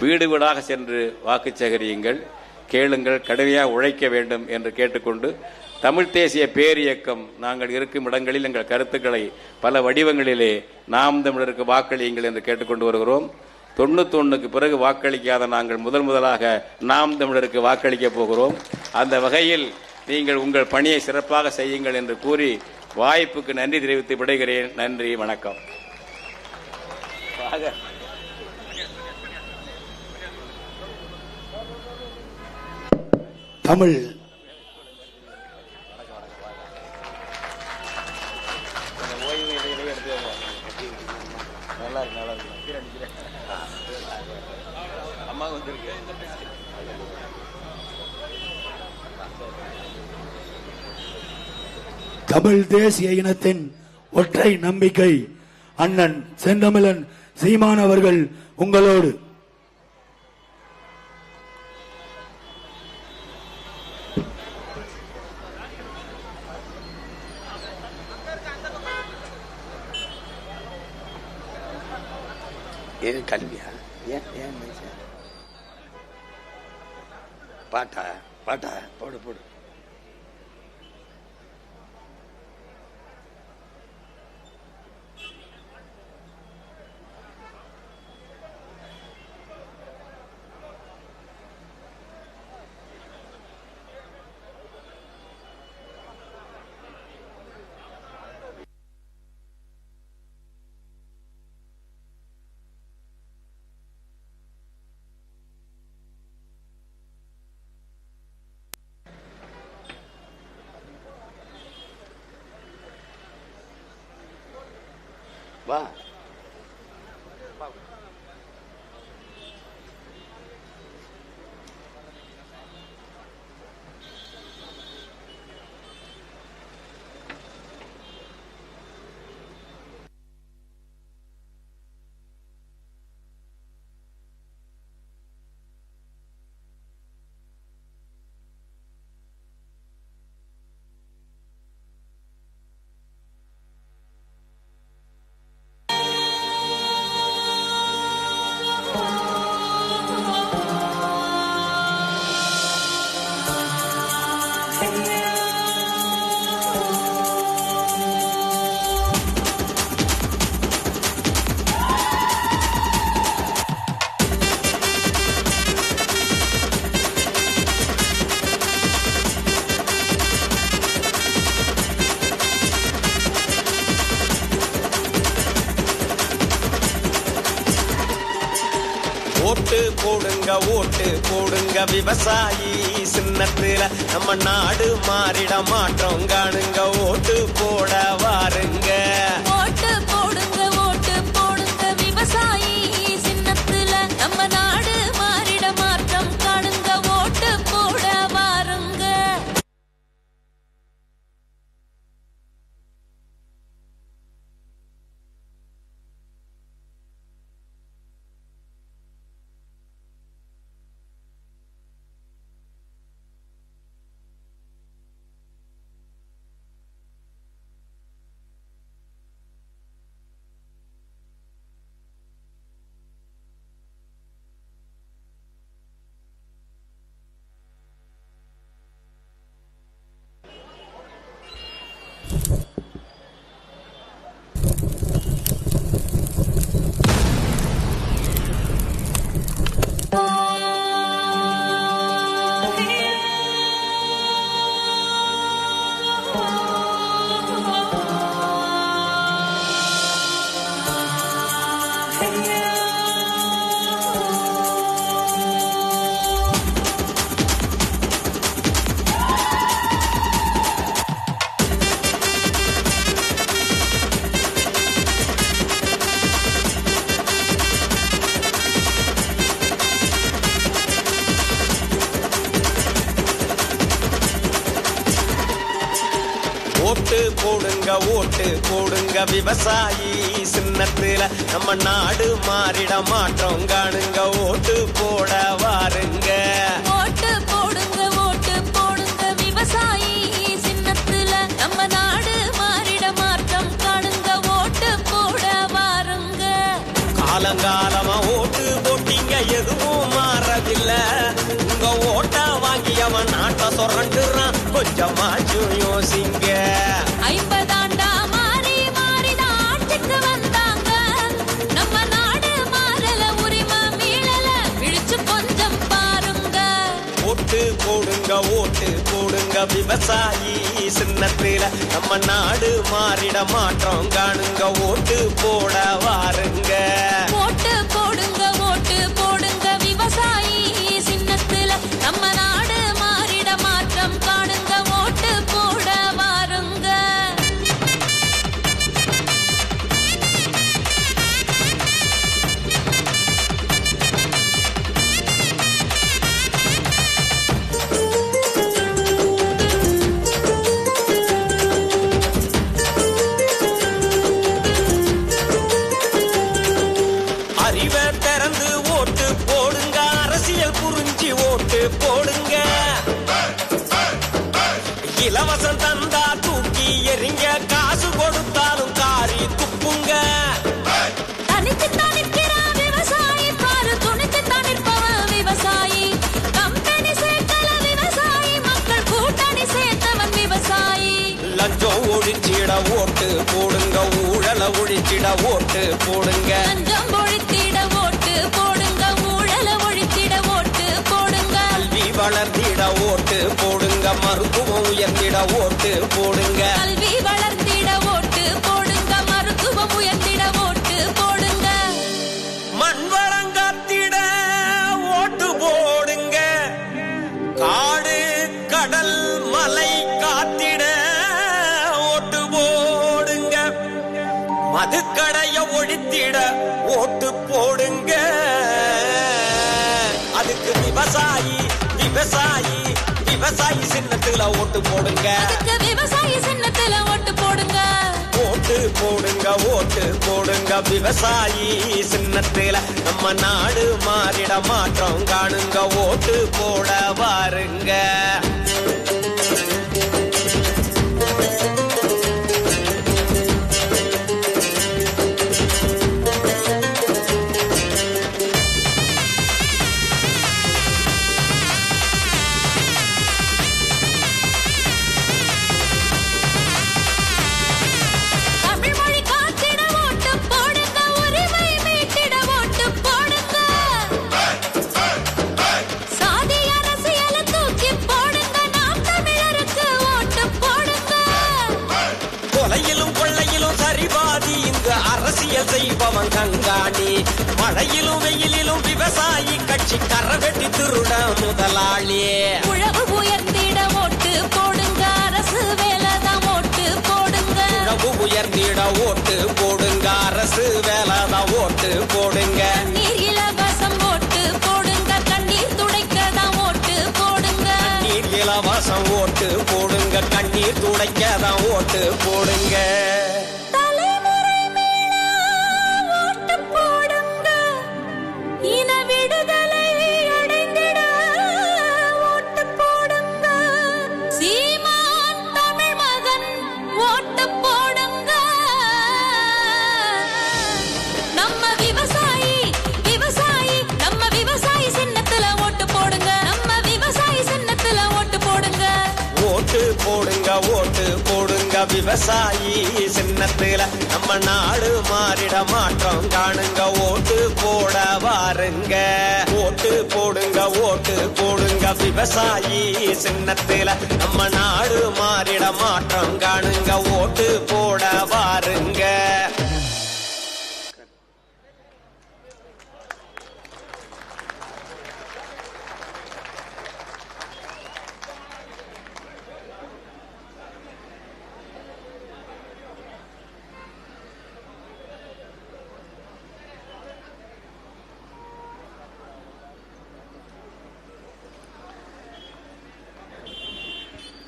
வீடு வீடாக சென்று வாக்கு சேகரியுங்கள், கேளுங்கள், கடுமையாக உழைக்க வேண்டும் என்று கேட்டுக்கொண்டு, தமிழ் தேசிய பேரியக்கம் நாங்கள் இருக்கும் இடங்களில் எங்கள் கருத்துக்களை பல வடிவங்களிலே நாம் தமிழருக்கு வாக்களியுங்கள் என்று கேட்டுக்கொண்டு வருகிறோம். 91க்கு பிறகு வாக்களிக்காத நாங்கள் முதலாக நாம் தமிழருக்கு வாக்களிக்க போகிறோம். அந்த வகையில் நீங்கள் உங்கள் பணியை சிறப்பாக செய்யுங்கள் என்று கூறி வாய்ப்புக்கு நன்றி தெரிவித்து விடைகிறேன். நன்றி, வணக்கம். தமிழ் தமிழ் தேசிய இனத்தின் ஒற்றை நம்பிக்கை அண்ணன் செந்தமிழன் சீமான் அவர்கள் உங்களோடு. கல்வியா? ஏன் பாட்டா போடு போடு. வா. ஓட்டு போடுங்க, ஓட்டு போடுங்க விவசாயி சின்னத்துல நம்ம நாடு மாறிட மாற்றம் காணுங்க. ஓட்டு போட வாருங்க. ஓட்டு போடுங்க, ஓட்டு போடுங்க விவசாயி சின்னத்துல நம்ம நாடு மாறிட மாற்றம் காணுங்க. ஓட்டு போட வாருங்க. ஓட்டு போடுங்க, ஓட்டு போடுங்க விவசாயி சின்னத்துல நம்ம நாடு மாறிட மாற்றம் காணுங்க. ஓட்டு போட வாருங்க. ஓட்டு போடுங்க, ஓட்டு போடுங்க விவசாயி சின்னத்துல நம்ம நாடு மாறிட மாற்றம் காணுங்க. ஓட்டு போட வாருங்க. காலங்காலமா ஓட்டு போட்டீங்க, எதுவும் மாறதில்லை. உங்க ஓட்ட வாங்கி அவன் நாட்டை சொரண்டுறான், கொஞ்சமாச்சும் யோசிங்க. 50 ஆண்டா மாறி மாறிதான் ஆட்சிக்கு வந்தாங்க. நம்ம நாடு மாறல, உரிமை மீளல, விழிச்சு கொஞ்சம் பாருங்க. ஓட்டு போடுங்க, ஓட்டு போடுங்க விவசாயி சின்னத்தில நம்ம நாடு மாறிட மாற்றம் காணுங்க. ஓட்டு போட வாருங்க. ஓட்டு போடுங்க, ஓட்டு போடுங்க விவசாயி சின்னத்துல நம்ம நாடு மாறிட மாற்றம் காணுங்க. ஓட்டு போட வாருங்க. அறிவை திறந்து ஓட்டு போடுங்க, அரசியல் புரிஞ்சு ஓட்டு போடுங்க. இலவசம் தந்தா தூக்கி எறிங்க, காசு கொடுத்தாலும் காரி துப்புங்க. தனித்து தனிக்கிறான் விவசாயி பாரு, துணித்து தனிப்பவன் விவசாயி. கம்பெனி சேர்க்கல விவசாயி, மக்கள் கூட்டணி சேர்த்தவன் விவசாயி. லஞ்சம் ஒழிச்சிட ஓட்டு போடுங்க, ஊழல ஒழிச்சிட ஓட்டு போடுங்க. லஞ்சம் ஒழித்திட ஓட்டு போடுங்க, ஊழல ஒழித்திட ஓட்டு போடுங்க. கல்வி வளர்த்திட ஓட்டு போடுங்க, மருத்துவம் உயர்த்திட ஓட்டு போடுங்க. கல்வி வளர்த்திட ஓட்டு போடுங்க, மருத்துவம் உயர்த்திட ஓட்டு போடுங்க. மண் வளங்காத்திட ஓட்டு போடுங்க, காடு கடல் மலை காத்திட ஓட்டு போடுங்க. மதுக்கடைய ஒழித்திட ஓட்டு போடுங்க. அதுக்கு விவசாயி விவசாயி விவசாயி சின்னத்துல ஓட்டு போடுங்க. அதுக்கு விவசாயி சின்னத்துல ஓட்டு போடுங்க. ஓட்டு போடுங்க, ஓட்டு போடுங்க விவசாயி சின்னத்தில நம்ம நாடு மாறிட மாற்றம் காணுங்க. ஓட்டு போட வாருங்க. தமிழ் மொழி காத்திட ஓட்டு போடுங்க, உரிமை மீட்டிட ஓட்டு போடுங்க. சாதி அரசியல தூக்கி போடுங்க, நாம் தமிழருக்கு ஓட்டு போடுங்க. கொலையிலும் கொள்ளையிலும் சரிபாதி இங்கு அரசியல் செய்பவன் கண்காணி. மழையிலும் வெயிலிலும் விவசாயி கட்சி கரவெட்டி திருட முதலாளி. உழவு உயர்த்திட ஓட்டு போடுங்க, அரசு வேலைதான் ஓட்டு போடுங்க. உழவு உயர்ந்திட ஓட்டு போடுங்க, அரசு வேலைதான் ஓட்டு போடுங்க. நீர் இலவசம் ஓட்டு போடுங்க, கண்ணீர் துடைக்கதான் ஓட்டு போடுங்க. நீர் இலவசம் ஓட்டு போடுங்க, கண்ணீர் துடைக்கதான் ஓட்டு போடுங்க. தலைமுறை மீள ஓட்டு போடுங்க, இன விடுதலை அடைந்திட ஓட்டு போடுங்க. சீமான் தமிழ் மகன் ஓட்டு போடுங்க. நம்ம விவசாயி விவசாயி நம்ம விவசாயி சின்னத்துல ஓட்டு போடுங்க. நம்ம விவசாயி சின்னத்துல ஓட்டு போடுங்க. ஓட்டு போடுங்க, ஓட்டு போடுங்க விவசாயி சின்னத்தில நம்ம நாடு மாறிட மாற்றம் காணுங்க. ஓட்டு போட வாருங்க. ஓட்டு போடுங்க, ஓட்டு போடுங்க விவசாயி சின்னத்தில நம்ம நாடு மாறிட மாற்றம் காணுங்க. ஓட்டு போட வாருங்க.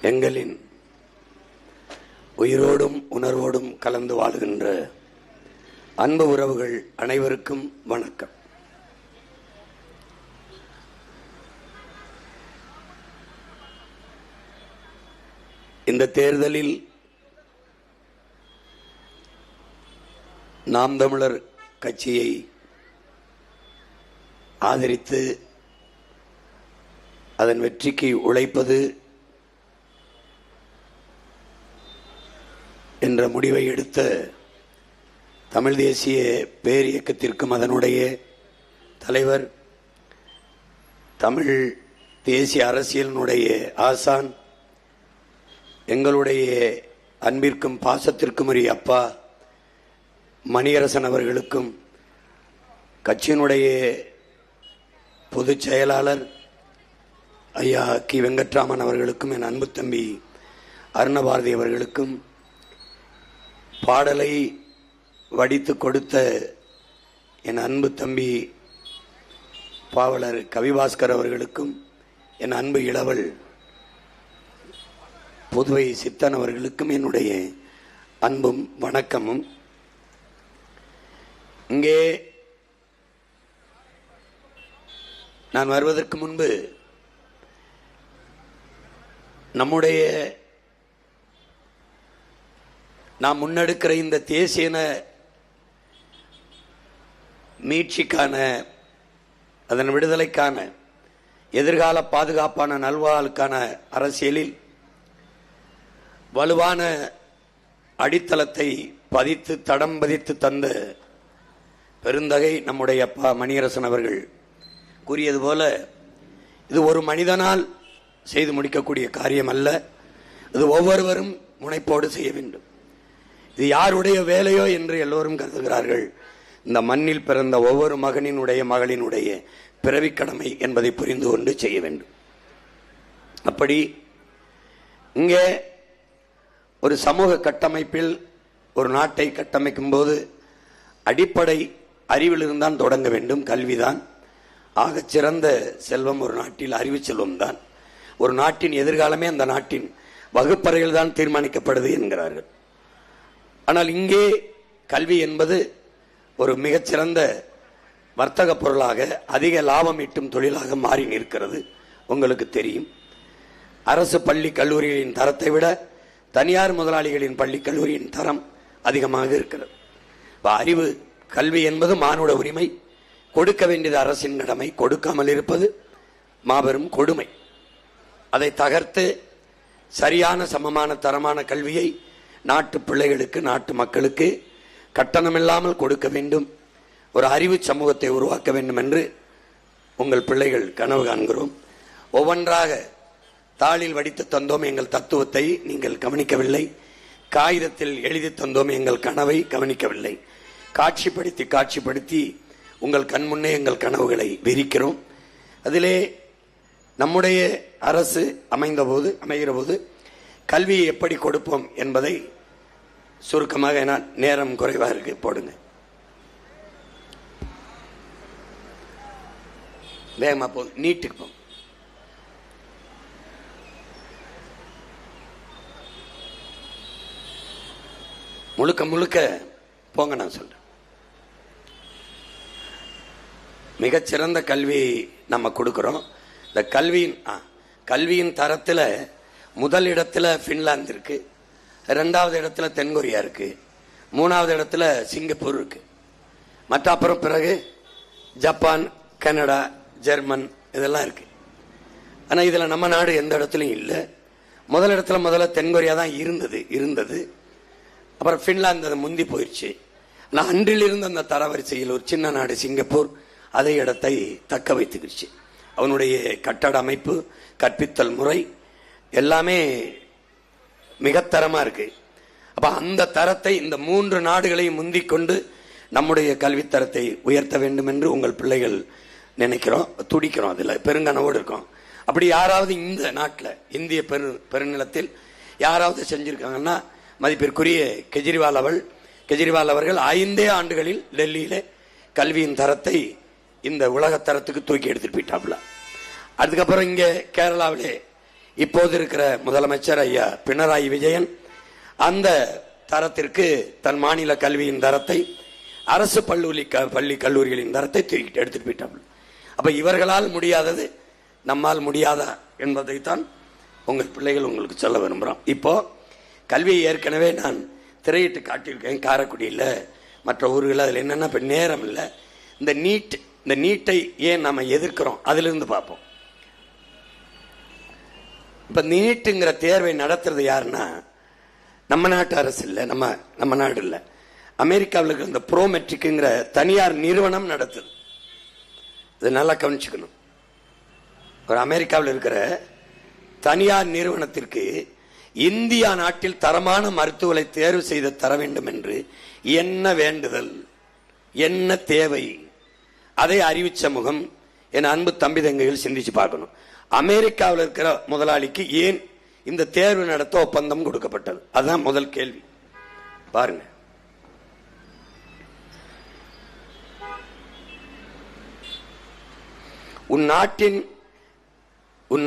எங்களின் உயிரோடும் உணர்வோடும் கலந்து வாழ்கின்ற அன்பு உறவுகள் அனைவருக்கும் வணக்கம். இந்த தேர்தலில் நாம் தமிழர் கட்சியை ஆதரித்து அதன் வெற்றிக்கு உழைப்பது என்ற முடிவை எடுத்த தமிழ் தேசிய பேரியக்கத்திற்கும் அதனுடைய தலைவர், தமிழ் தேசிய அரசியலினுடைய ஆசான், எங்களுடைய அன்பிற்கும் பாசத்திற்கும் உரிய அப்பா மணியரசன் அவர்களுக்கும், கட்சியினுடைய பொதுச் செயலாளர் ஐயா கி வெங்கட்ராமன் அவர்களுக்கும், என் அன்பு தம்பி அருணபாரதி அவர்களுக்கும், பாடலை வடித்து கொடுத்த என் அன்பு தம்பி பாவலர் கவிபாஸ்கர் அவர்களுக்கும், என் அன்பு இளவல் புதுவை சித்தன் அவர்களுக்கும் என்னுடைய அன்பும் வணக்கமும். இங்கே நான் வருவதற்கு முன்பு நாம் முன்னெடுக்கிற இந்த தேசிய மீட்சிக்கான, அதன் விடுதலைக்கான, எதிர்கால பாதுகாப்பான நல்வாழ்வுக்கான அரசியலில் வலுவான அடித்தளத்தை பதித்து தடம் பதித்து தந்த பெருந்தகை நம்முடைய அப்பா மணியரசன் அவர்கள் கூறியது போல, இது ஒரு மனிதனால் செய்து முடிக்கக்கூடிய காரியம் அல்ல. இது ஒவ்வொருவரும் முனைப்போடு செய்ய வேண்டும். இது யாருடைய வேலையோ என்று எல்லோரும் கருதுகிறார்கள். இந்த மண்ணில் பிறந்த ஒவ்வொரு மகனினுடைய மகளினுடைய பிறவிக் கடமை என்பதை புரிந்து கொண்டு செய்ய வேண்டும். அப்படி இங்கே ஒரு சமூக கட்டமைப்பில் ஒரு நாட்டை கட்டமைக்கும் போது அடிப்படை அறிவிலிருந்தான் தொடங்க வேண்டும். கல்விதான் ஆகச் சிறந்த செல்வம். ஒரு நாட்டில் அறிவு செல்வம் தான். ஒரு நாட்டின் எதிர்காலமே அந்த நாட்டின் வகுப்பறையில் தான் தீர்மானிக்கப்படுது என்கிறார்கள். ஆனால் இங்கே கல்வி என்பது ஒரு மிகச்சிறந்த வர்த்தக பொருளாக, அதிக லாபம் ஈட்டும் தொழிலாக மாறி நிற்கிறது. உங்களுக்கு தெரியும், அரசு பள்ளி கல்லூரிகளின் தரத்தை விட தனியார் முதலாளிகளின் பள்ளி கல்லூரியின் தரம் அதிகமாக இருக்கிறது. அறிவு கல்வி என்பது மானுட உரிமை. கொடுக்க வேண்டியது அரசின் கடமை. கொடுக்காமல் இருப்பது மாபெரும் கொடுமை. அதை தகர்த்து சரியான சமமான தரமான கல்வியை நாட்டு பிள்ளைகளுக்கு, நாட்டு மக்களுக்கு கட்டணமில்லாமல் கொடுக்க வேண்டும். ஒரு அறிவு சமூகத்தை உருவாக்க வேண்டும் என்று உங்கள் பிள்ளைகள் கனவு காண்கிறோம். ஒவ்வொன்றாக தாளில் வடித்து தந்தோம் எங்கள் தத்துவத்தை, நீங்கள் கவனிக்கவில்லை. காகிதத்தில் எழுதி தந்தோம் எங்கள் கனவை, கவனிக்கவில்லை. காட்சிப்படுத்தி உங்கள் கண்முன்னே எங்கள் கனவுகளை விரிக்கிறோம். அதிலே நம்முடைய அரசு அமைகிற போது கல்வியை எப்படி கொடுப்போம் என்பதை சுருக்கமாக, நான் நேரம் குறைவாக இருக்கு, போடுங்க வேகமா போதும். நீட்டுக்கு போம். முழுக்க போங்க. நான் சொல்றேன், மிகச்சிறந்த கல்வி நம்ம கொடுக்கிறோம். இந்த கல்வியின் தரத்தில் முதல் இடத்துல பின்லாந்து இருக்கு, இரண்டாவது இடத்துல தென்கொரியா இருக்கு, மூணாவது இடத்துல சிங்கப்பூர் இருக்கு. மற்ற அப்புறம் பிறகு ஜப்பான், கனடா, ஜெர்மன் இதெல்லாம் இருக்கு. ஆனா இதுல நம்ம நாடு எந்த இடத்துலயும் இல்லை. முதல் இடத்துல முதல்ல தென்கொரியா தான் இருந்தது. அப்புறம் பின்லாந்து அதை முந்தி போயிடுச்சு. ஆனால் அன்றிலிருந்து அந்த தரவரிசையில் ஒரு சின்ன நாடு சிங்கப்பூர் அதே இடத்தை தக்க வைத்துக்கிடுச்சு. அவனுடைய கட்டட அமைப்பு, கற்பித்தல் முறை எல்லாமே மிகத்தரமா இருக்கு. அப்ப அந்த தரத்தை, இந்த 3 நாடுகளையும் முந்திக் கொண்டு நம்முடைய கல்வித்தரத்தை உயர்த்த வேண்டும் என்று உங்கள் பிள்ளைகள் நினைக்கிறோம், துடிக்கிறோம், அதுல பெருங்கனவோடு இருக்கோம். அப்படி யாராவது இந்த நாட்டில், இந்திய பெருநிலத்தில் யாராவது செஞ்சிருக்காங்கன்னா மதிப்பிற்குரிய கெஜ்ரிவால் அவர்கள் 5 ஆண்டுகளில் டெல்லியில கல்வியின் தரத்தை இந்த உலக தரத்துக்கு தூக்கி எடுத்துட்டு போயிட்டாப்ல. அதுக்கப்புறம் இங்க கேரளாவிலே இப்போது இருக்கிற முதலமைச்சர் ஐயா பினராயி விஜயன் அந்த தரத்திற்கு தன் மாநில கல்வியின் தரத்தை, அரசு பள்ளி கல்லூரிகளின் தரத்தை தூக்கி எடுத்துட்டு போயிட்டாப்ல. அப்ப இவர்களால் முடியாதது நம்மால் முடியாதா என்பதைத்தான் உங்கள் பிள்ளைகள் உங்களுக்கு சொல்ல விரும்புகிறோம். இப்போ கல்வியை ஏற்கனவே நான் திரையிட்டு காட்டியிருக்கேன். காரைக்குடியில், மற்ற ஊர்களில். அதில் என்னென்னா இப்போ நேரம் இல்லை. இந்த நீட் இந்த நீட்டை ஏன் நம்ம எதிர்க்கிறோம் அதிலிருந்து பார்ப்போம். இப்ப நீட்டுங்கிற தேர்வை நடத்துறது யாருன்னா நம்ம நாட்டு அரசு இல்லை, நம்ம நாடு இல்லை, அமெரிக்காவில் இருக்கிற இந்த ப்ரோமெட்ரிக்குங்கிற தனியார் நிறுவனம் நடத்துது. இது நல்லா கவனிச்சுக்கணும். ஒரு அமெரிக்காவில் இருக்கிற தனியார் நிறுவனத்திற்கு இந்தியா நாட்டில் தரமான மருத்துவரை தேர்வு செய்து தர வேண்டும் என்று என்ன வேண்டுதல், என்ன தேவை, அதை அறிவிச்ச முகம் என் அன்பு தம்பி தங்கைகள் சிந்திச்சு பார்க்கணும். அமெரிக்காவில் இருக்கிற முதலாளிக்கு ஏன் இந்த தேர்வு நடத்த ஒப்பந்தம் கொடுக்கப்பட்டது? அதுதான் முதல் கேள்வி. பாருங்க, உன்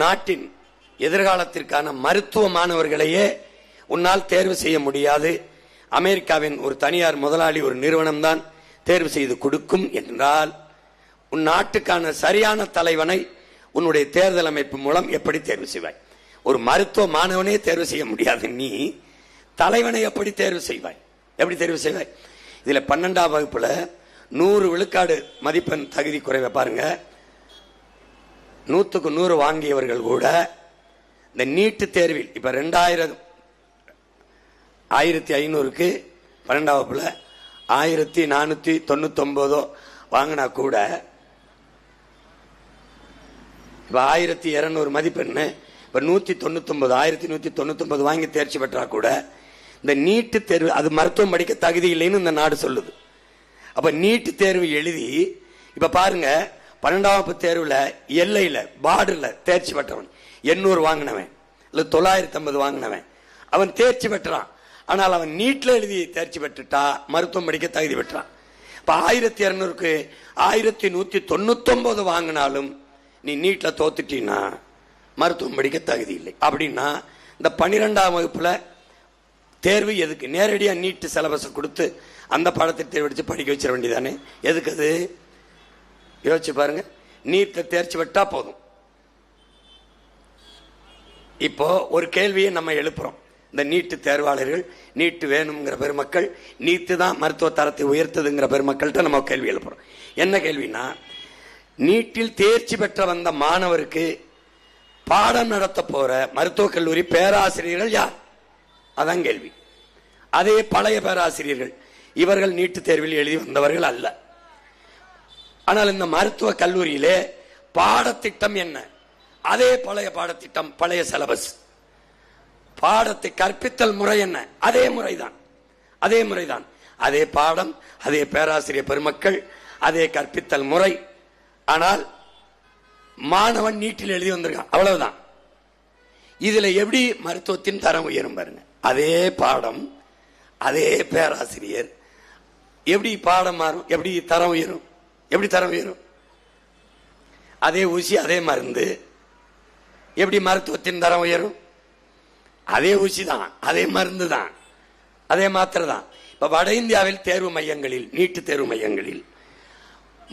நாட்டின் எதிர்காலத்திற்கான மருத்துவ மாணவர்களையே உன்னால் தேர்வு செய்ய முடியாது, அமெரிக்காவின் ஒரு தனியார் முதலாளி ஒரு நிறுவனம் தான் தேர்வு செய்து கொடுக்கும் என்றால் உன் நாட்டுக்கான சரியான தலைவனை உன்னுடைய தேர்தல் அமைப்பு மூலம் எப்படி தேர்வு செய்வாய்? ஒரு மருத்துவ மாணவனே தேர்வு செய்ய முடியாது, நீ தலைவனை எப்படி தேர்வு செய்வாய்? எப்படி தேர்வு செய்வாய்? இதுல 12ஆம் வகுப்புல 100 விழுக்காடு மதிப்பெண் தகுதி குறைவை பாருங்க. 100க்கு 100 வாங்கியவர்கள் கூட இந்த நீட்டு தேர்வில் இப்ப 1500க்கு 12ஆம் வகுப்புல 1499 வாங்கினா கூட இப்ப 1200 மதிப்பெண் இப்ப 199 1199 வாங்கி தேர்ச்சி பெற்றா கூட இந்த நீட்டு தேர்வு அது மருத்துவம் படிக்க தகுதி இல்லைன்னு இந்த நாடு சொல்லுது. அப்ப நீட்டு தேர்வு எழுதி இப்ப பாருங்க 12ஆம் வகுப்பு தேர்வுல எல்லையில பார்டர்ல தேர்ச்சி பெற்றவன் 800 வாங்கினவன் இல்ல 950 வாங்கினவன் அவன் தேர்ச்சி பெற்றான். ஆனால் அவன் நீட்ல எழுதி தேர்ச்சி பெற்றுட்டா மருத்துவம் படிக்க தகுதி பெற்றான். இப்ப 1200க்கு 1199 வாங்கினாலும் நீ நீட்ல தோத்துட்டீன்னா மருத்துவம் படிக்க தகுதி இல்லை. அப்படின்னா இந்த 12ஆம் வகுப்புல தேர்வு எதுக்கு? நேரடியா நீட்டு சிலபஸ் கொடுத்து அந்த பாடத்திட்டத்தை வச்சு படிக்க வச்சிட வேண்டியதானே? எதுக்கு அது? யோசிச்சு பாருங்க. நீட்ல தேர்ச்சி பெற்றா போதும். இப்போ ஒரு கேள்வியை நம்ம எழுப்புறோம். இந்த நீட்டு தேர்வாளர்கள், நீட்டு வேணுங்கிற பெருமக்கள், நீட்டு தான் மருத்துவ தரத்தை உயர்த்ததுங்கிற பெருமக்கள்கிட்ட நம்ம கேள்வி எழுப்புறோம். என்ன கேள்வினா, நீட்டில் தேர்ச்சி பெற்ற வந்த மாணவருக்கு பாடம் நடத்த போற மருத்துவக் கல்லூரி பேராசிரியர்கள் யார்? அதான் கேள்வி. அதே பழைய பேராசிரியர்கள், இவர்கள் நீட்டு தேர்வில் எழுதி வந்தவர்கள் அல்ல. ஆனால் இந்த மருத்துவ கல்லூரியிலே பாடத்திட்டம் என்ன? அதே பழைய பாடத்திட்டம், பழைய சிலபஸ். பாடத்தை கற்பித்தல் முறை என்ன? அதே முறைதான். அதே பாடம், அதே பேராசிரியர் பெருமக்கள், அதே கற்பித்தல் முறை. ஆனால் மாணவன் நீட்டில் எழுதி வந்திருக்கான், அவ்வளவுதான். இதுல எப்படி மருத்துவத்தின் தரம் உயரும் பாருங்க. அதே பாடம், அதே பேராசிரியர், எப்படி பாடம் மாறும்? எப்படி தரம் உயரும்? அதே ஊசி, அதே மருந்து, எப்படி மருத்துவத்தின் தரம் உயரும்? அதே ஊசி தான், அதே மருந்து தான், அதே மாத்திரை தான். இப்ப வட இந்தியாவில் தேர்வு மையங்களில், நீட்டு தேர்வு மையங்களில்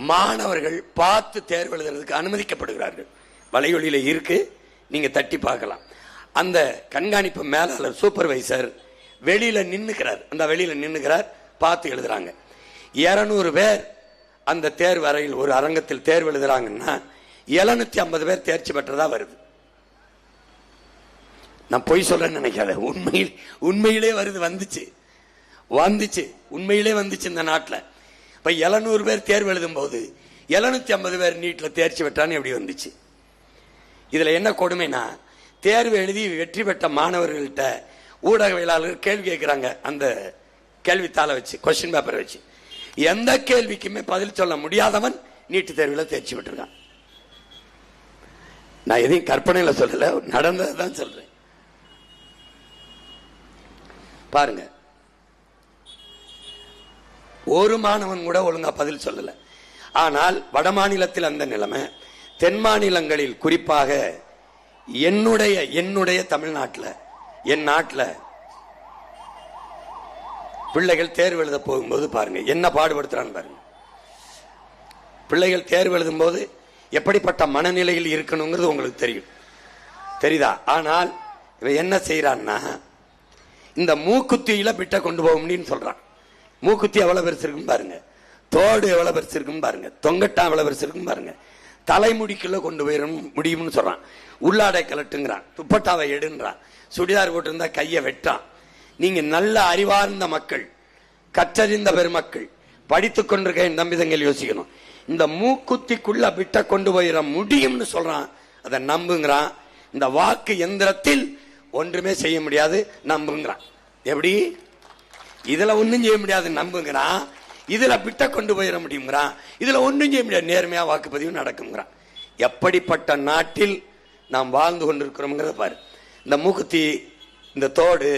மாணவர்கள் பார்த்து தேர்வு எழுதுறதுக்கு அனுமதிக்கப்படுகிறார்கள். வலையொலியில இருக்கு, நீங்க தட்டி பார்க்கலாம். அந்த கண்காணிப்பு மேலாளர், சூப்பர்வைசர் வெளியில நின்னுக்கிறார், பார்த்து எழுதுறாங்க. 200 பேர் அந்த தேர்வு அறையில் ஒரு அரங்கத்தில் தேர்வு எழுதுறாங்கன்னா 750 பேர் தேர்ச்சி பெற்றதா வருது. நான் பொய் சொல்றேன்னு நினைக்காத, உண்மையிலே வருது, வந்துச்சு உண்மையிலே வந்துச்சு இந்த நாட்டில். இப்ப 700 பேர் தேர்வு எழுதும் போது 750 பேர் நீட்ல தேர்ச்சி பெற்றான்னு எப்படி வந்துச்சு? இதுல என்ன கொடுமைனா, தேர்வு எழுதி வெற்றி பெற்ற மாணவர்கள்ட்ட ஊடகவியலாளர்கள் கேள்வி கேட்கிறாங்க. அந்த கேள்வித்தாளை வச்சு, கொஸ்டின் பேப்பரை வச்சு, எந்த கேள்விக்குமே பதில் சொல்ல முடியாதவன் நீட்டு தேர்வில் தேர்ச்சி பெற்றிருக்கான். நான் எதையும் கற்பனையில சொல்லல, நடந்ததுதான் சொல்றேன். பாருங்க, ஒரு மாணவன் கூட ஒழுங்கா பதில் சொல்லல. ஆனால் வட மாநிலத்தில் அந்த நிலைமை, தென் மாநிலங்களில் குறிப்பாக என்னுடைய தமிழ்நாட்டில், என் நாட்டில் பிள்ளைகள் தேர்வு எழுத போகும்போது பாருங்க என்ன பாடுபடுத்துறான்னு பாருங்க. பிள்ளைகள் தேர்வு எழுதும் போது எப்படிப்பட்ட மனநிலையில் இருக்கணுங்கிறது உங்களுக்கு தெரியுதா? ஆனால் இவன் என்ன செய்யறான்னா, இந்த மூக்குத்தியில பிட்ட கொண்டு போக முடியும்னு சொல்றான். மூக்குத்தி எவ்வளவு பெருசு இருக்குன்னு பாருங்க. தோடு எவ்வளவு பெருசு இருக்கும் பாருங்க, தொங்கட்டா எவ்வளவு பெருசு இருக்கும் பாருங்க, தலைமுடிக்குள்ள கொண்டு போயிட முடியும்னு சொல்றான். உள்ளாடை கலட்டுங்கிறான், துப்பட்டாவை எடுன்றான், சுடிதார் போட்டிருந்தா கையை வெட்டான். நீங்க நல்ல அறிவார்ந்த மக்கள், கற்றறிந்த பெருமக்கள், படித்துக் கொண்டிருக்க என் தம்பிதங்கள் யோசிக்கணும். இந்த மூக்குத்திக்குள்ள விட்ட கொண்டு போயிட முடியும்னு சொல்றான், அதை நம்புங்கிறான். இந்த வாக்கு எந்திரத்தில் ஒன்றுமே செய்ய முடியாது நம்புங்கிறான். எப்படி இதுல ஒன்னும் செய்ய முடியாது நம்புங்கிறான், இதுல விட்ட கொண்டு போயிட முடியுங்கிறான், இதுல ஒன்றும் செய்ய முடியாது நேர்மையா வாக்குப்பதிவு நடக்குங்கிறான். எப்படிப்பட்ட நாட்டில் நாம் வாழ்ந்து கொண்டிருக்கிறோம்ங்கிறத பாரு. இந்த மூக்குத்தி, இந்த தோடு,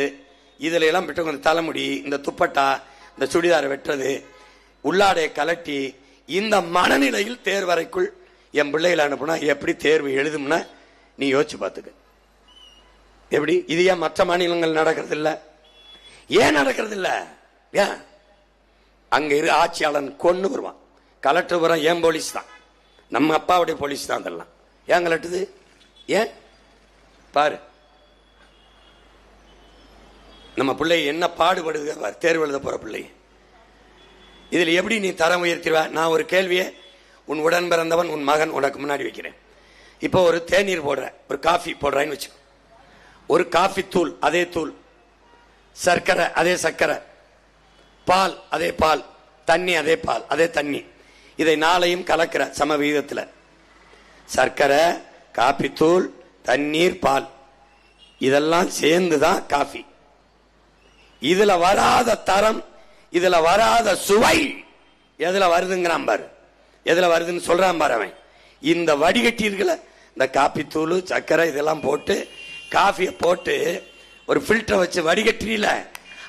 இதுல எல்லாம் விட்ட கொஞ்சம் தலைமுடி, இந்த துப்பட்டா, இந்த சுடிதாரை வெட்டுறது, உள்ளாடைய கலட்டி, இந்த மனநிலையில் தேர்வறைக்குள் என் பிள்ளைகளை அனுப்புனா எப்படி தேர்வு எழுதும்னா நீ யோசிச்சு பார்த்துக்க. எப்படி இது ஏன் மற்ற மாநிலங்கள் நடக்கிறது இல்ல? ஏன் நடக்கிறது இல்ல? ஏன் அங்க இரு ஆட்சியாளன் கொண்டு வருவான், கலெக்டர் வரும், ஏன் போலீஸ் தான், நம்ம அப்பாவுடைய போலீஸ் தான். அதெல்லாம் ஏன் கலட்டுது? ஏன் பாரு, நம்ம பிள்ளை என்ன பாடுபடுது பாரு, தேர்வு எழுத போற பிள்ளை. இதுல எப்படி நீ தரம் உயர்த்திடுவ? நான் ஒரு கேள்வியை உன் உடன் பிறந்தவன் உன் மகன் உனக்கு முன்னாடி வைக்கிறேன். இப்போ ஒரு தேநீர் போடுற, ஒரு காஃபி போடுறான்னு வச்சுக்கோ, ஒரு காஃபி தூள் அதே தூள், சர்க்கரை அதே சர்க்கரை, பால் அதே பால், தண்ணி அதே பால் அதே தண்ணி, இதை நாளையும் கலக்கிற சம விகிதத்தில். சர்க்கரை, காஃபி தூள், தண்ணீர், பால், இதெல்லாம் சேர்ந்துதான் காஃபி. இதுல வராத தரம், இதுல வராத சுவை எதுல வருதுங்கிறான் பாரு, எதுல வருதுன்னு சொல்றான் பாரு அவன். இந்த வடிகட்டி இருக்குல்ல, இந்த காப்பி தூள், சர்க்கரை இதெல்லாம் போட்டு காஃபியை போட்டு ஒரு ஃபில்டரை வச்சு வடிகட்டில,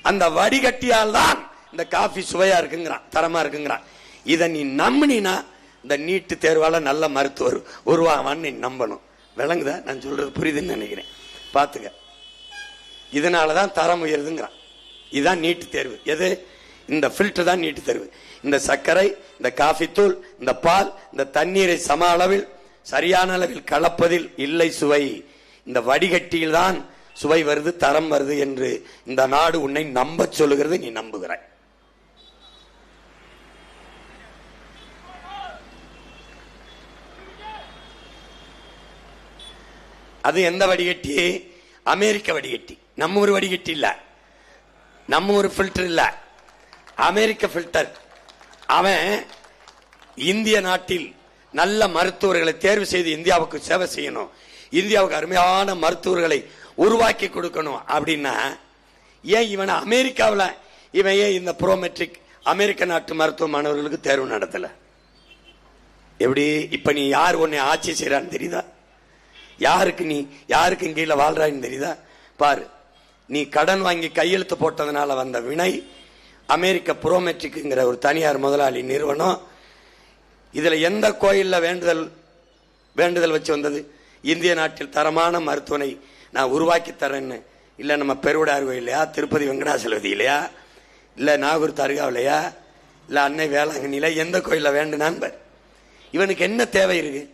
அந்த வடிகட்டியால் தான் இந்த காஃபி சுவையா இருக்குங்கிறான், தரமா இருக்குங்கிறான். இதை நீ நம்பினா இந்த நீட்டு தேர்வால நல்ல மருத்துவர் உருவாவான்னு நீ நம்பணும். விளங்குதா நான் சொல்றது? புரியுதுன்னு நினைக்கிறேன். பாத்துக்க, இதனாலதான் தரம் உயருதுங்கிறான். இதுதான் நீட்டு தேர்வு. எது? இந்த ஃபில்டர் தான் நீட்டு தேர்வு. இந்த சர்க்கரை, இந்த காஃபி தூள், இந்த பால், இந்த தண்ணீரை சம அளவில் சரியான அளவில் கலப்பதில் இல்லை சுவை. இந்த வடிகட்டியில் தான் சுவை வருது, தரம் வருது என்று இந்த நாடு உன்னை நம்ப சொல்லுகிறது. நீ நம்புகிறாய். அது எந்த வடிகட்டி? அமெரிக்க வடிகட்டி. நம்ம ஒரு வடிகட்டி இல்ல, நம்ம ஒரு ஃபில்டர் இல்ல, அமெரிக்க ஃபில்டர். அவன் இந்திய நாட்டில் நல்ல மருத்துவர்களை தேர்வு செய்து இந்தியாவுக்கு சேவை செய்யணும், இந்தியாவுக்கு அருமையான மருத்துவர்களை உருவாக்கி கொடுக்கணும் அப்படின்னா ஏன் இவன் அமெரிக்காவில் இவன் ஏன் இந்த ப்ரோமெட்ரிக் அமெரிக்க நாட்டு மருத்துவ மாணவர்களுக்கு தேர்வு நடத்தல? எப்படி? இப்ப நீ யார் உன்னை ஆட்சி செய்யறான்னு தெரியுதா? யாருக்கு கீழே வாழ்றான்னு தெரியுதா? பாரு, நீ கடன் வாங்கி கையெழுத்து போட்டதுனால வந்த வினை அமெரிக்க ப்ரோமெட்ரிக்ங்கிற ஒரு தனியார் முதலாளி நிறுவனம். இதுல எந்த கோயில்ல வேண்டுதல் வச்சு வந்தது? இந்திய நாட்டில் தரமான மருத்துவனை நான் உருவாக்கி தரேன்னு. இல்ல நம்ம பெருவுடார் கோயிலையா, திருப்பதி வெங்கடாசலபதி இல்லையா, இல்ல நாகூர் தர்காவிலையா, இல்ல அன்னை வேளாங்கண்ணில, எந்த கோயில்ல வேண்டுனான்? இவனுக்கு என்ன தேவை இருக்கு?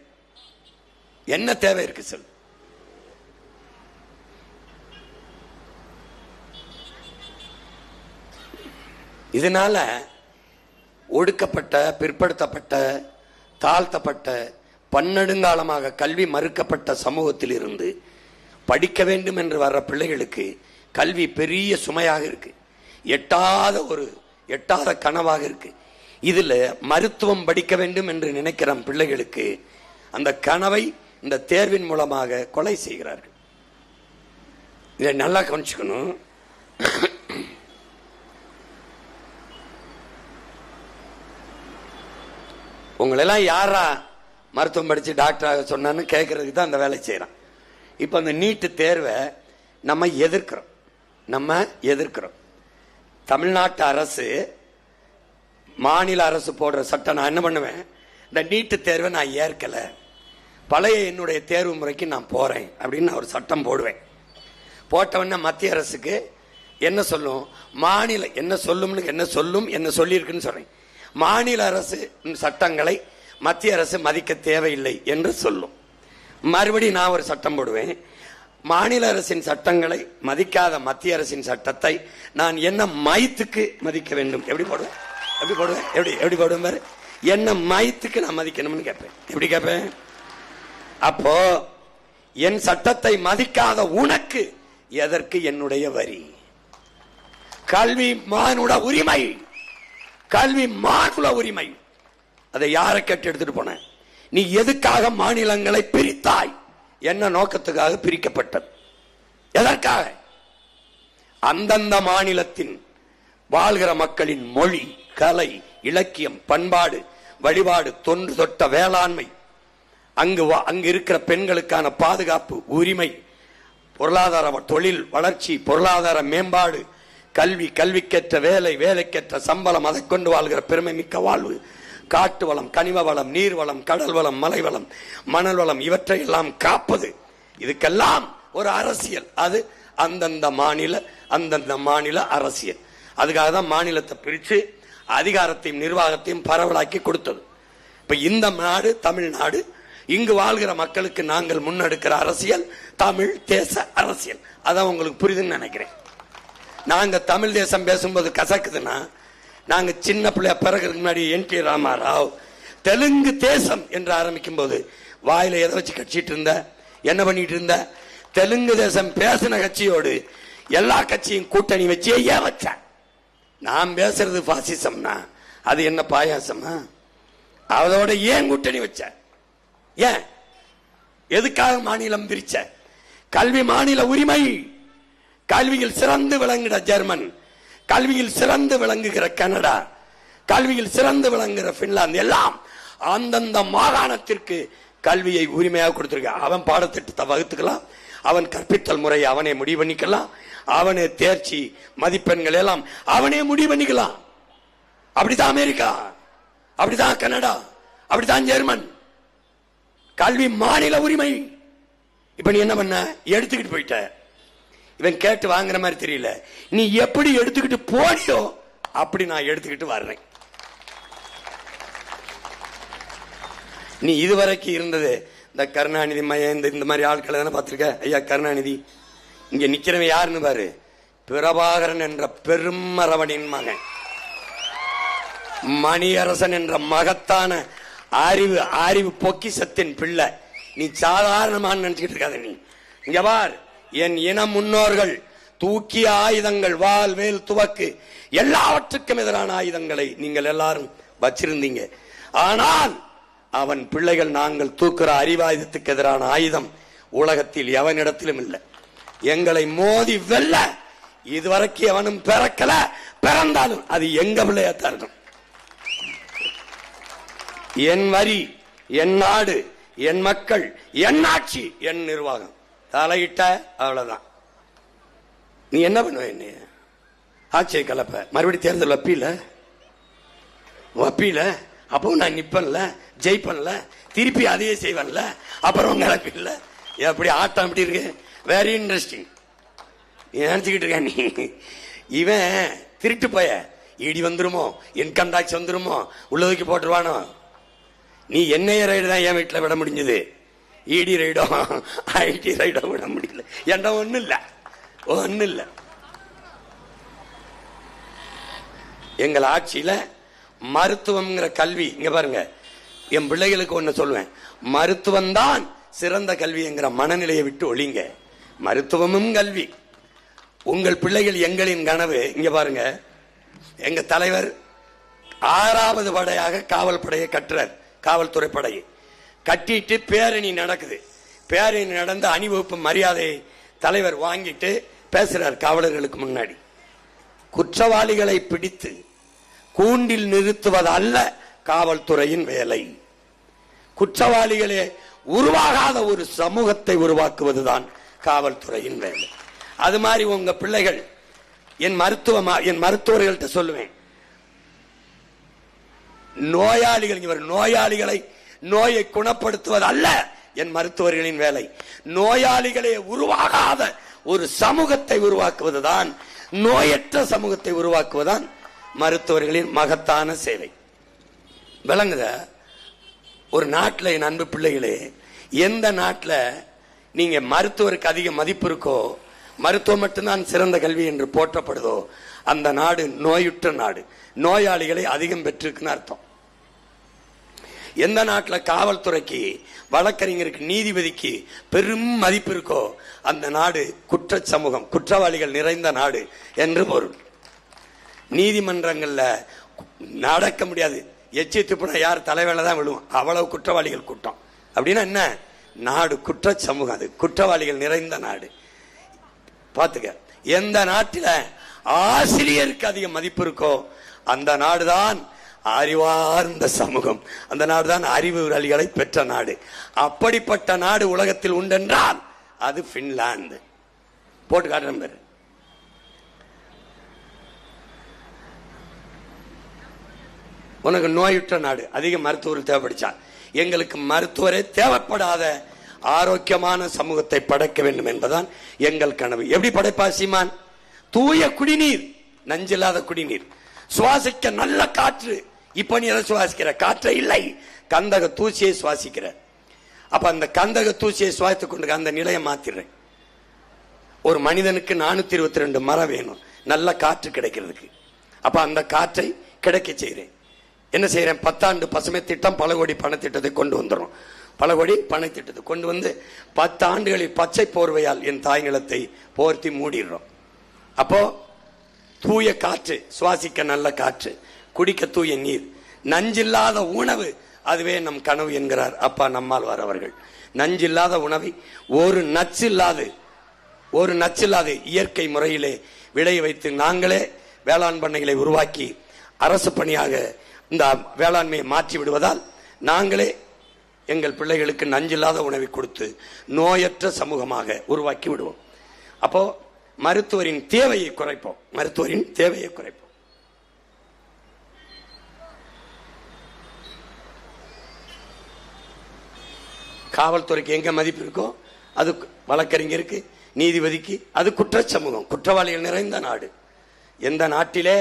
என்ன தேவை இருக்கு சொல்? இதனால ஒடுக்கப்பட்ட, பிற்படுத்தப்பட்ட, தாழ்த்தப்பட்ட, பன்னெடுங்காலமாக கல்வி மறுக்கப்பட்ட சமூகத்தில் இருந்து படிக்க வேண்டும் என்று வர்ற பிள்ளைகளுக்கு கல்வி பெரிய சுமையாக இருக்கு, எட்டாத கனவாக இருக்கு. இதுல மருத்துவம் படிக்க வேண்டும் என்று நினைக்கிற பிள்ளைகளுக்கு அந்த கனவை இந்த தேர்வின் மூலமாக கொலை செய்கிறார்கள். இதை நல்லா கவனிச்சுக்கணும். உங்களெல்லாம் யாரா மருத்துவம் படிச்சு டாக்டராக சொன்னான்னு கேட்கறதுக்கு தான் அந்த வேலை செய்யறான். இப்ப அந்த நீட்டு தேர்வை நம்ம எதிர்க்கிறோம். தமிழ்நாட்டு அரசு, மாநில அரசு போடுற சட்டம் நான் என்ன பண்ணுவேன்? இந்த நீட்டு தேர்வை நான் ஏற்கல, பழைய என்னுடைய தேர்வு முறைக்கு நான் போறேன் அப்படின்னு ஒரு சட்டம் போடுவேன். போட்டவன மத்திய அரசுக்கு என்ன சொல்லும், மாநில என்ன சொல்லியிருக்குன்னு சொல்றேன். மாநில அரசு சட்டங்களை மத்திய அரசு மதிக்க தேவையில்லை என்று சொல்லும். மறுபடியும் நான் ஒரு சட்டம் போடுவேன். மாநில அரசின் சட்டங்களை மதிக்காத மத்திய அரசின் சட்டத்தை நான் என்ன மைத்துக்கு மதிக்க வேண்டும்? எப்படி போடுவேன்? எப்படி போடுவேன்? எப்படி போடுவேன் பாரு. என்ன மயத்துக்கு நான் மதிக்கணும்னு கேட்பேன். எப்படி கேட்பேன்? அப்போ என் சட்டத்தை மதிக்காத உனக்கு எதற்கு என்னுடைய வரி? கல்வி மானுட உரிமை, கல்வி மானுட உரிமை. அதை யாரை கேட்டு எடுத்துட்டு போன? நீ எதுக்காக மாநிலங்களை பிரித்தாய்? என்ன நோக்கத்துக்காக பிரிக்கப்பட்டது? எதற்காக? அந்தந்த மாநிலத்தின் வாழ்கிற மக்களின் மொழி, கலை, இலக்கியம், பண்பாடு, வழிபாடு, தொன்று தொட்ட வேளாண்மை, அங்கு இருக்கிற பெண்களுக்கான பாதுகாப்பு, உரிமை, பொருளாதார தொழில் வளர்ச்சி, பொருளாதார மேம்பாடு, கல்வி, கல்விக்கேற்ற வேலை, வேலைக்கேற்ற சம்பளம், அதை கொண்டு வாழ்கிற பெருமை மிக்க வாழ்வு, காட்டு வளம், கனிம வளம், நீர் வளம், கடல் வளம், மலை வளம், மணல் வளம், இவற்றை எல்லாம் காப்பது. இதுக்கெல்லாம் ஒரு அரசியல். அது அந்தந்த மாநில அரசியல். அதுக்காக தான் மாநிலத்தை பிரித்து அதிகாரத்தையும் நிர்வாகத்தையும் பரவலாக்கி கொடுத்தது. இப்ப இந்த நாடு தமிழ்நாடு, இங்கு வாழ்கிற மக்களுக்கு நாங்கள் முன்னெடுக்கிற அரசியல் தமிழ் தேச அரசியல். அதான் உங்களுக்கு புரியுதுன்னு நினைக்கிறேன். நாங்க தமிழ் தேசம் பேசும்போது கசக்குதுன்னா, நாங்க சின்ன பிள்ளைய பிறகுறதுக்கு முன்னாடி NT ராமாராவ் தெலுங்கு தேசம் என்று ஆரம்பிக்கும் போது வாயில எதை வச்சு கட்சிட்டு இருந்த, என்ன பண்ணிட்டு இருந்த? தெலுங்கு தேசம் பேசின கட்சியோடு எல்லா கட்சியும் கூட்டணி வச்சு ஏன் வச்ச? நான் பேசுறது பாசிசம்னா அது என்ன பாயாசமா? அதோட ஏன் கூட்டணி வச்ச? ஏன்? எதுக்காக மாநிலம் பிரிச்ச? கல்வி மாநில உரிமை. கல்வியில் சிறந்து விளங்குகிற ஜெர்மன், கல்வியில் சிறந்து விளங்குகிற கனடா, கல்வியில் சிறந்து விளங்குகிற பின்லாந்து எல்லாம் அந்தந்த மாகாணத்திற்கு கல்வியை உரிமையாக கொடுத்திருக்க. அவன் பாடத்திட்டத்தை வகுத்துக்கலாம், அவன் கற்பித்தல் முறையை அவனே முடிவு பண்ணிக்கலாம், அவனே தேர்ச்சி மதிப்பெண்கள் எல்லாம் அவனே முடிவு பண்ணிக்கலாம். அப்படித்தான் அமெரிக்கா, அப்படித்தான் கனடா, அப்படித்தான் ஜெர்மன். கல்வி மாநில உரிமை. இப்ப நீ என்ன பண்ண? எடுத்துக்கிட்டு போயிட்ட. இவன் கேட்டு வாங்குற மாதிரி தெரியல. நீ எப்படி எடுத்துக்கிட்டு போனியோ அப்படி நான் எடுத்துக்கிட்டு வர்றேன். நீ இதுவரைக்கும் இருந்தது இந்த கருணாநிதி மையம், இந்த மாதிரி ஆட்களை தானே பார்த்திருக்க. ஐயா கருணாநிதி இங்க நிக்கிறவன் யாருன்னு பாரு. பிரபாகரன் என்ற பெருமரவனின் மகன், மணியரசன் என்ற மகத்தான அறிவு பொக்கிசத்தின் பிள்ளை. நீ சாதாரணமான நினைச்சுக்கிட்டு இருக்காத. நீ இங்க பார், என் இன முன்னோர்கள் தூக்கிய ஆயுதங்கள், வாள், வேல், துவக்கு, எல்லாவற்றுக்கும் எதிரான ஆயுதங்களை நீங்கள் எல்லாரும் வச்சிருந்தீங்க. ஆனால் அவன் பிள்ளைகள் நாங்கள் தூக்குற அறிவாயுதத்துக்கு எதிரான ஆயுதம் உலகத்தில் எவனிடத்திலும் இல்லை. எங்களை மோதி வெல்ல இதுவரைக்கும் எவனும் பிறக்கல. பிறந்தாலும் அது எங்க பிள்ளையாத்தான் இருக்கும். என் வரி, என் நாடு, என் மக்கள், என் ஆட்சி, என் நிர்வாகம். தலையிட்ட அவ்வளவுதான். நீ என்ன பண்ணுவ? என்ன ஆட்சியை கலப்ப, மறுபடியும் தேர்தல் வப்பீல, அப்போ நான் நிப்பன்ல, ஜெயிப்பன்ல, திருப்பி அதையே செய்வன்ல, அப்புறம் கலப்பில்ல. எப்படி ஆட்டம் எப்படி இருக்கு? Very interesting. நீ நினைச்சுக்கிட்டு இருக்க நீ இவன் திருட்டு போய இடி வந்துருமோ, இன்கம் டாக்ஸ் வந்துருமோ, உள்ளதுக்கு போட்டுருவானோ. நீ என்ஐஏ ரைடு தான் என் வீட்டில் விட முடிஞ்சது, இடி ரைடோ ஐடி ரைடோ விட முடியல. என்ற ஒன்னும் இல்ல. எங்கள் ஆட்சியில மருத்துவம்ங்கிற கல்வி, இங்க பாருங்க, என் பிள்ளைகளுக்கு ஒண்ணு சொல்லுவேன், மருத்துவம் தான் சிறந்த கல்விங்கிற மனநிலையை விட்டு ஒழிங்க. மருத்துவமும் கல்வி. உங்கள் பிள்ளைகள் எங்களின் கனவு. இங்க பாருங்க, எங்க தலைவர் 6வது படையாக காவல் படையை கட்டுறார். காவல்துறை படையை கட்டிட்டு பேரணி நடக்குது. பேரணி நடந்த அணிவகுப்பு மரியாதையை தலைவர் வாங்கிட்டு பேசுறார் காவலர்களுக்கு முன்னாடி. குற்றவாளிகளை பிடித்து கூண்டில் நிறுத்துவது அல்ல காவல்துறையின் வேலை. குற்றவாளிகளே உருவாகாத ஒரு சமூகத்தை உருவாக்குவதுதான் காவல்துறையின் வேலை. அது மாதிரி உங்க பிள்ளைகள், என் மருத்துவர்கள்ட்ட சொல்லுவேன், நோயாளிகளை நோயை குணப்படுத்துவது அல்ல என் மருத்துவர்களின் வேலை. நோயாளிகளே உருவாகாத ஒரு சமூகத்தை உருவாக்குவதுதான், நோயற்ற சமூகத்தை உருவாக்குவதுதான் மருத்துவர்களின் மகத்தான சேவை. விளங்குத? ஒரு நாட்டில், என் அன்பு பிள்ளைகளே, எந்த நாட்டில் நீங்க மருத்துவருக்கு அதிக மதிப்பு இருக்கோ, மருத்துவம் மட்டும்தான் சிறந்த கல்வி என்று போற்றப்படுதோ அந்த நாடு நோயுற்ற நாடு, நோயாளிகளை அதிகம் பெற்றிருக்குன்னு அர்த்தம். எந்த நாட்டில் காவல்துறைக்கு, வழக்கறிஞருக்கு, நீதிபதிக்கு பெரும் மதிப்பு இருக்கோ அந்த நாடு குற்ற சமூகம், குற்றவாளிகள் நிறைந்த நாடு என்று பொருள். நீதிமன்றங்கள்ல நடக்க முடியாது, எச்சி துப்புனா யார் தலைவேல தான் விழுவும், அவ்வளவு குற்றவாளிகள் கூட்டம். அப்படின்னா என்ன, நாடு குற்ற சமூகம், அது குற்றவாளிகள் நிறைந்த நாடு. பாத்துக்க, எந்த நாட்டில ஆசிரியருக்கு அதிக மதிப்பு இருக்கோ அந்த நாடுதான் அறிவார்ந்த சமூகம், அந்த நாடுதான் அறிவுரைகளை பெற்ற நாடு. அப்படிப்பட்ட நாடு உலகத்தில் உண்டென்றால் அது பின்லாந்து. போட்டு காட்டுறேன் பேரு. உனக்கு நோயுற்ற நாடு, அதிக மருத்துவர் தேவைப்படுச்சா? எங்களுக்கு மருத்துவரே தேவைப்படாத ஆரோக்கியமான சமூகத்தை படைக்க வேண்டும் என்பதுதான் எங்கள் கனவு. எப்படி படைப்பா சீமான்? தூய குடிநீர், நஞ்சில்லாத குடிநீர், சுவாசிக்க நல்ல காற்று. இப்ப நீ எதை சுவாசிக்கிற? காற்றை இல்லை, கந்தக தூசியை சுவாசிக்கிற. அப்ப அந்த கந்தக தூசியை சுவாசித்துக் கொண்டு அந்த நிலையை மாத்திடுறேன். ஒரு மனிதனுக்கு 422 மரம் வேணும் நல்ல காற்று கிடைக்கிறதுக்கு. அப்ப அந்த காற்றை கிடைக்க செய்கிறேன். என்ன செய்யறேன்? 10 ஆண்டு பசுமை திட்டம், பல கோடி பணத்திட்டத்தை கொண்டு வந்துடும். பல கோடி பணத்திட்டத்தை கொண்டு வந்து 10 ஆண்டுகளில் பச்சை போர்வையால் என் தாய் நிலத்தை போர்த்தி மூடிடுறோம். அப்போ தூய காற்று, சுவாசிக்க நல்ல காற்று, குடிக்க தூய நீர், நஞ்சில்லாத உணவு, அதுவே நம் கனவு என்கிறார் அப்பா நம்மாழ்வார் அவர்கள். நஞ்சில்லாத உணவை ஒரு நச்சில்லாது இயற்கை முறையிலே விளைய வைத்து நாங்களே வேளாண் பண்ணைகளை உருவாக்கி அரசு பணியாக இந்த வேளாண்மையை மாற்றி விடுவதால் நாங்களே எங்கள் பிள்ளைகளுக்கு நஞ்சில்லாத உணவை கொடுத்து நோயற்ற சமூகமாக உருவாக்கி விடுவோம். அப்போ மருத்துவரின் தேவையை குறைப்போம். காவல்துறைக்கு எங்க மதிப்பு இருக்கோ அது வழக்கறிஞருக்கு, நீதிபதிக்கு, அது குற்ற சமூகம், குற்றவாளிகள் நிறைந்த நாடு. எந்த நாட்டிலே